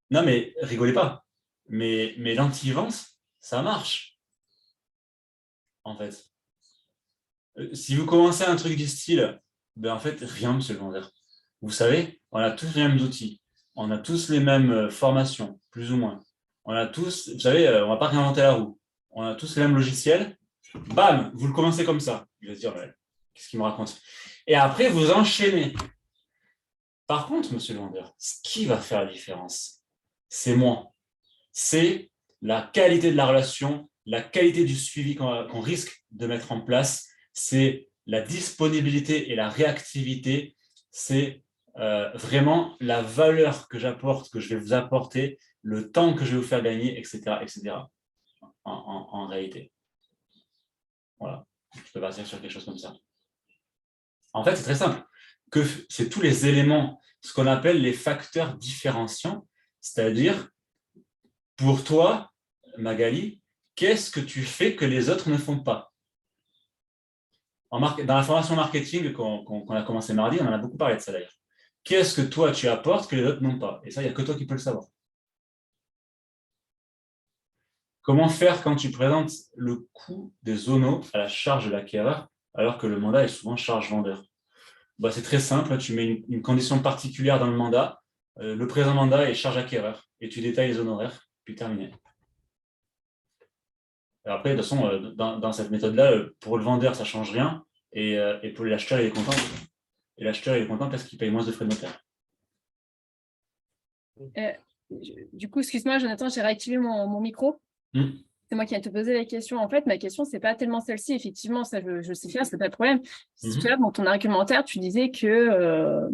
Non, mais rigolez pas. Mais l'anti-vente, ça marche, en fait. Si vous commencez un truc du style, en fait, rien, monsieur le vendeur. Vous savez, on a tous les mêmes outils. On a tous les mêmes formations, plus ou moins. On a tous, vous savez, on ne va pas réinventer la roue. On a tous les mêmes logiciels. Bam, vous le commencez comme ça. Il va se dire, qu'est-ce qu'il me raconte? Et après, vous enchaînez. Par contre, monsieur le vendeur, ce qui va faire la différence, c'est moi. C'est la qualité de la relation, la qualité du suivi qu'on risque de mettre en place, c'est la disponibilité et la réactivité, c'est vraiment la valeur que j'apporte, que je vais vous apporter, le temps que je vais vous faire gagner, etc. en réalité. Voilà, je peux partir sur quelque chose comme ça. En fait, c'est très simple. C'est tous les éléments, ce qu'on appelle les facteurs différenciants, c'est-à-dire, pour toi, Magali, qu'est-ce que tu fais que les autres ne font pas? Dans la formation marketing qu'on a commencé mardi, on en a beaucoup parlé de ça d'ailleurs. Qu'est-ce que toi tu apportes que les autres n'ont pas? Et ça, il n'y a que toi qui peux le savoir. Comment faire quand tu présentes le coût des zonos à la charge de l'acquéreur alors que le mandat est souvent charge vendeur? C'est très simple, tu mets une condition particulière dans le mandat, le présent mandat est charge acquéreur, et tu détailles les honoraires, puis terminé. Après, de toute façon, dans cette méthode-là, pour le vendeur, ça ne change rien. Et pour l'acheteur, il est content. Et l'acheteur, il est content parce qu'il paye moins de frais de notaire. Du coup, excuse-moi, Jonathan, j'ai réactivé mon micro. C'est moi qui viens te poser la question. En fait, ma question, c'est pas tellement celle-ci. Effectivement, ça, je sais faire, c'est pas le problème. Tout à l'heure, dans ton argumentaire, tu disais que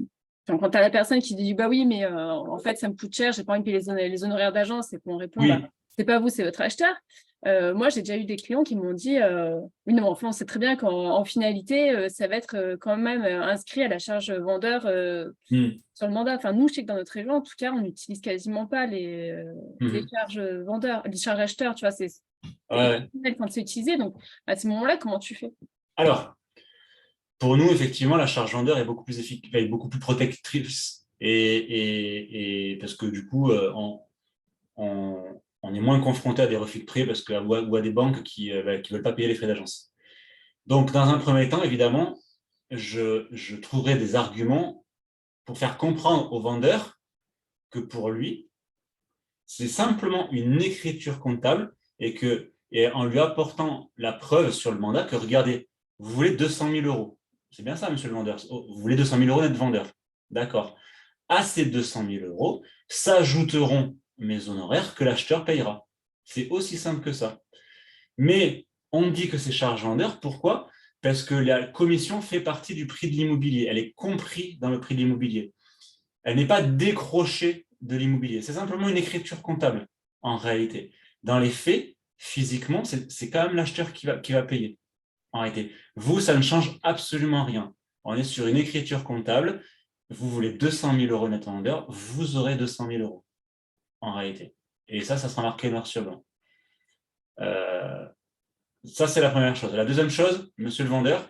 quand tu as la personne qui dit bah oui, mais en fait, ça me coûte cher, j'ai pas envie de payer les honoraires d'agence, et qu'on répond Oui. bah, c'est pas vous, c'est votre acheteur. Moi, j'ai déjà eu des clients qui m'ont dit oui, non, enfin, on sait très bien qu'en finalité, ça va être quand même inscrit à la charge vendeur sur le mandat. Enfin, nous, je sais que dans notre région, en tout cas, on n'utilise quasiment pas les charges vendeurs, les charges acheteurs, tu vois, c'est exceptionnel quand c'est utilisé. Donc, à ce moment-là, comment tu fais? Alors, pour nous, effectivement, la charge vendeur est beaucoup plus efficace, beaucoup plus protectrice. Et parce que du coup, on est moins confronté à des refus de prêt ou à des banques qui ne veulent pas payer les frais d'agence. Donc, dans un premier temps, évidemment, je trouverai des arguments pour faire comprendre au vendeur que pour lui, c'est simplement une écriture comptable et en lui apportant la preuve sur le mandat que, regardez, vous voulez 200 000 euros. C'est bien ça, monsieur le vendeur. Vous voulez 200 000 euros net vendeur. D'accord. À ces 200 000 euros s'ajouteront mes honoraires que l'acheteur payera. C'est aussi simple que ça. Mais on dit que c'est charge vendeur. Pourquoi? Parce que la commission fait partie du prix de l'immobilier. Elle est comprise dans le prix de l'immobilier. Elle n'est pas décrochée de l'immobilier. C'est simplement une écriture comptable, en réalité. Dans les faits, physiquement, c'est quand même l'acheteur qui va payer, en réalité. Vous, ça ne change absolument rien. On est sur une écriture comptable. Vous voulez 200 000 euros net vendeur, vous aurez 200 000 euros, en réalité. Et ça sera marqué noir sur blanc. Ça, c'est la première chose. La deuxième chose, monsieur le vendeur,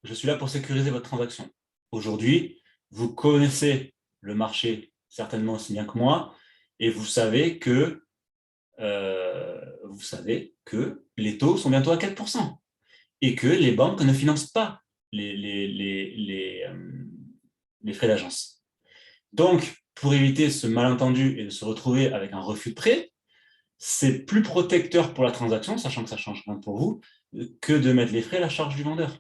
je suis là pour sécuriser votre transaction. Aujourd'hui, vous connaissez le marché certainement aussi bien que moi, et vous savez que les taux sont bientôt à 4% et que les banques ne financent pas les frais d'agence. Donc, pour éviter ce malentendu et de se retrouver avec un refus de prêt, c'est plus protecteur pour la transaction, sachant que ça change rien pour vous, que de mettre les frais à la charge du vendeur,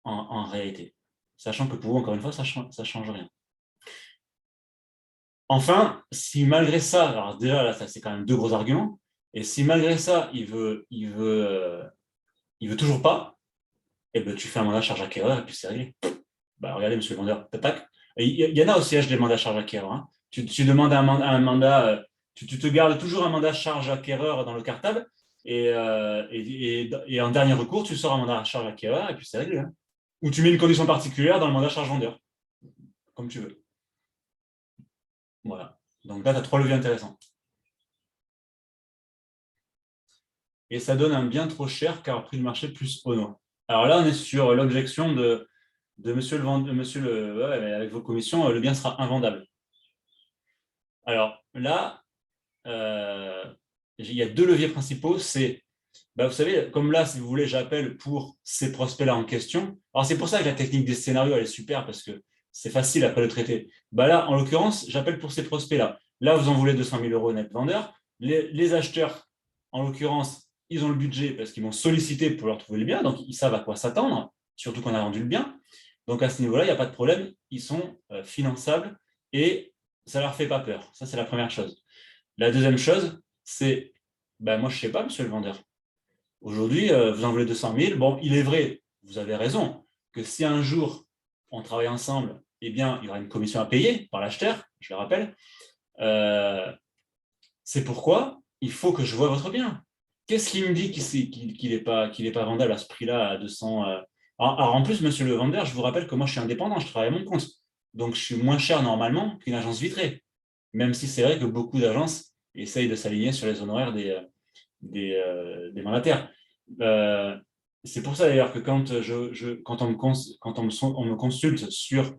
en réalité. Sachant que pour vous, encore une fois, ça change rien. Enfin, si malgré ça, alors déjà là, ça c'est quand même deux gros arguments, et si malgré ça, il veut toujours pas, et ben tu fais un mandat charge acquéreur et puis c'est réglé. Bah, regardez, monsieur le vendeur, tac. Il y en a au siège des mandats charge acquéreur. Hein. Tu demandes un mandat, tu te gardes toujours un mandat charge acquéreur dans le cartable, et en dernier recours, tu sors un mandat charge acquéreur et puis c'est réglé. Hein. Ou tu mets une condition particulière dans le mandat charge vendeur, comme tu veux. Voilà. Donc là, tu as trois leviers intéressants. Et ça donne un bien trop cher car prix du marché plus Ono. Alors là, on est sur l'objection de monsieur le vendeur, avec vos commissions, le bien sera invendable. Alors là, il y a deux leviers principaux. C'est, vous savez, comme là, si vous voulez, j'appelle pour ces prospects-là en question. Alors c'est pour ça que la technique des scénarios, elle est super parce que c'est facile après le traiter. Là, en l'occurrence, j'appelle pour ces prospects-là. Là, vous en voulez 200 000 euros net vendeur. Les acheteurs, en l'occurrence, ils ont le budget parce qu'ils m'ont sollicité pour leur trouver le bien, donc ils savent à quoi s'attendre, surtout qu'on a vendu le bien. Donc à ce niveau-là, il n'y a pas de problème, ils sont finançables et ça ne leur fait pas peur. Ça, c'est la première chose. La deuxième chose, c'est, moi, je ne sais pas, monsieur le vendeur. Aujourd'hui, vous en voulez 200 000. Bon, il est vrai, vous avez raison, que si un jour on travaille ensemble, eh bien, il y aura une commission à payer par l'acheteur, je le rappelle. C'est pourquoi il faut que je voie votre bien. Qu'est-ce qui me dit qu'il n'est pas vendable à ce prix-là, à 200 Alors, en plus, monsieur le vendeur, je vous rappelle que moi, je suis indépendant, je travaille à mon compte. Donc, je suis moins cher normalement qu'une agence vitrée. Même si c'est vrai que beaucoup d'agences essayent de s'aligner sur les honoraires des mandataires. C'est pour ça d'ailleurs que quand on me consulte sur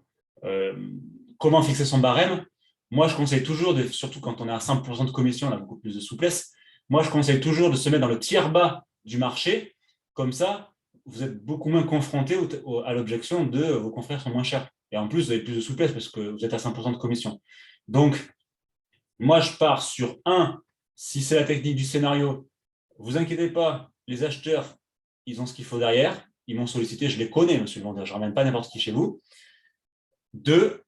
comment fixer son barème, moi je conseille toujours, surtout quand on est à 5% de commission, on a beaucoup plus de souplesse, moi je conseille toujours de se mettre dans le tiers bas du marché, comme ça vous êtes beaucoup moins confronté à l'objection de vos confrères sont moins chers. Et en plus, vous avez plus de souplesse parce que vous êtes à 5% de commission. Donc, moi je pars sur si c'est la technique du scénario, vous inquiétez pas, les acheteurs, ils ont ce qu'il faut derrière. ils m'ont sollicité, je les connais, monsieur le vendeur, je ne ramène pas n'importe qui chez vous. 2,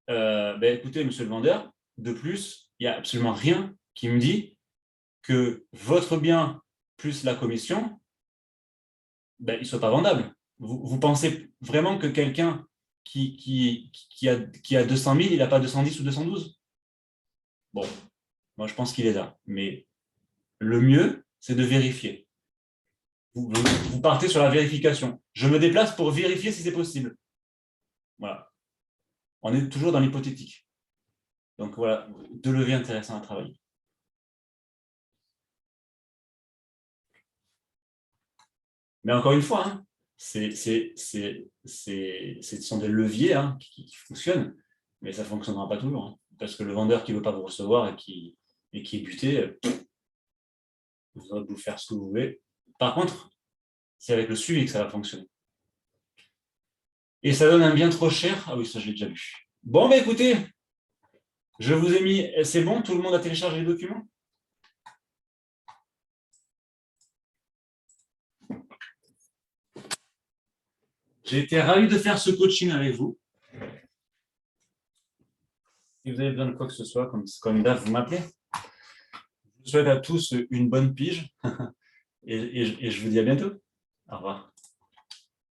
écoutez, monsieur le vendeur, de plus, il n'y a absolument rien qui me dit que votre bien plus la commission, il ne soit pas vendable. Vous pensez vraiment que quelqu'un qui a 200 000, il n'a pas 210 ou 212? Bon, moi je pense qu'il est là. Mais le mieux, c'est de vérifier. Vous partez sur la vérification. Je me déplace pour vérifier si c'est possible. Voilà. On est toujours dans l'hypothétique. Donc voilà, 2 leviers intéressants à travailler. Mais encore une fois, hein, ce sont des leviers qui fonctionnent, mais ça ne fonctionnera pas toujours. Hein, parce que le vendeur qui ne veut pas vous recevoir et qui est buté, vous allez vous faire ce que vous voulez. Par contre, c'est avec le suivi que ça va fonctionner. Et ça donne un bien trop cher. Ah oui, ça je l'ai déjà vu. Bon, écoutez, je vous ai mis, c'est bon, tout le monde a téléchargé les documents? J'ai été ravi de faire ce coaching avec vous. Si vous avez besoin de quoi que ce soit, comme d'hab, vous m'appelez. Je vous souhaite à tous une bonne pige et je vous dis à bientôt. Au revoir.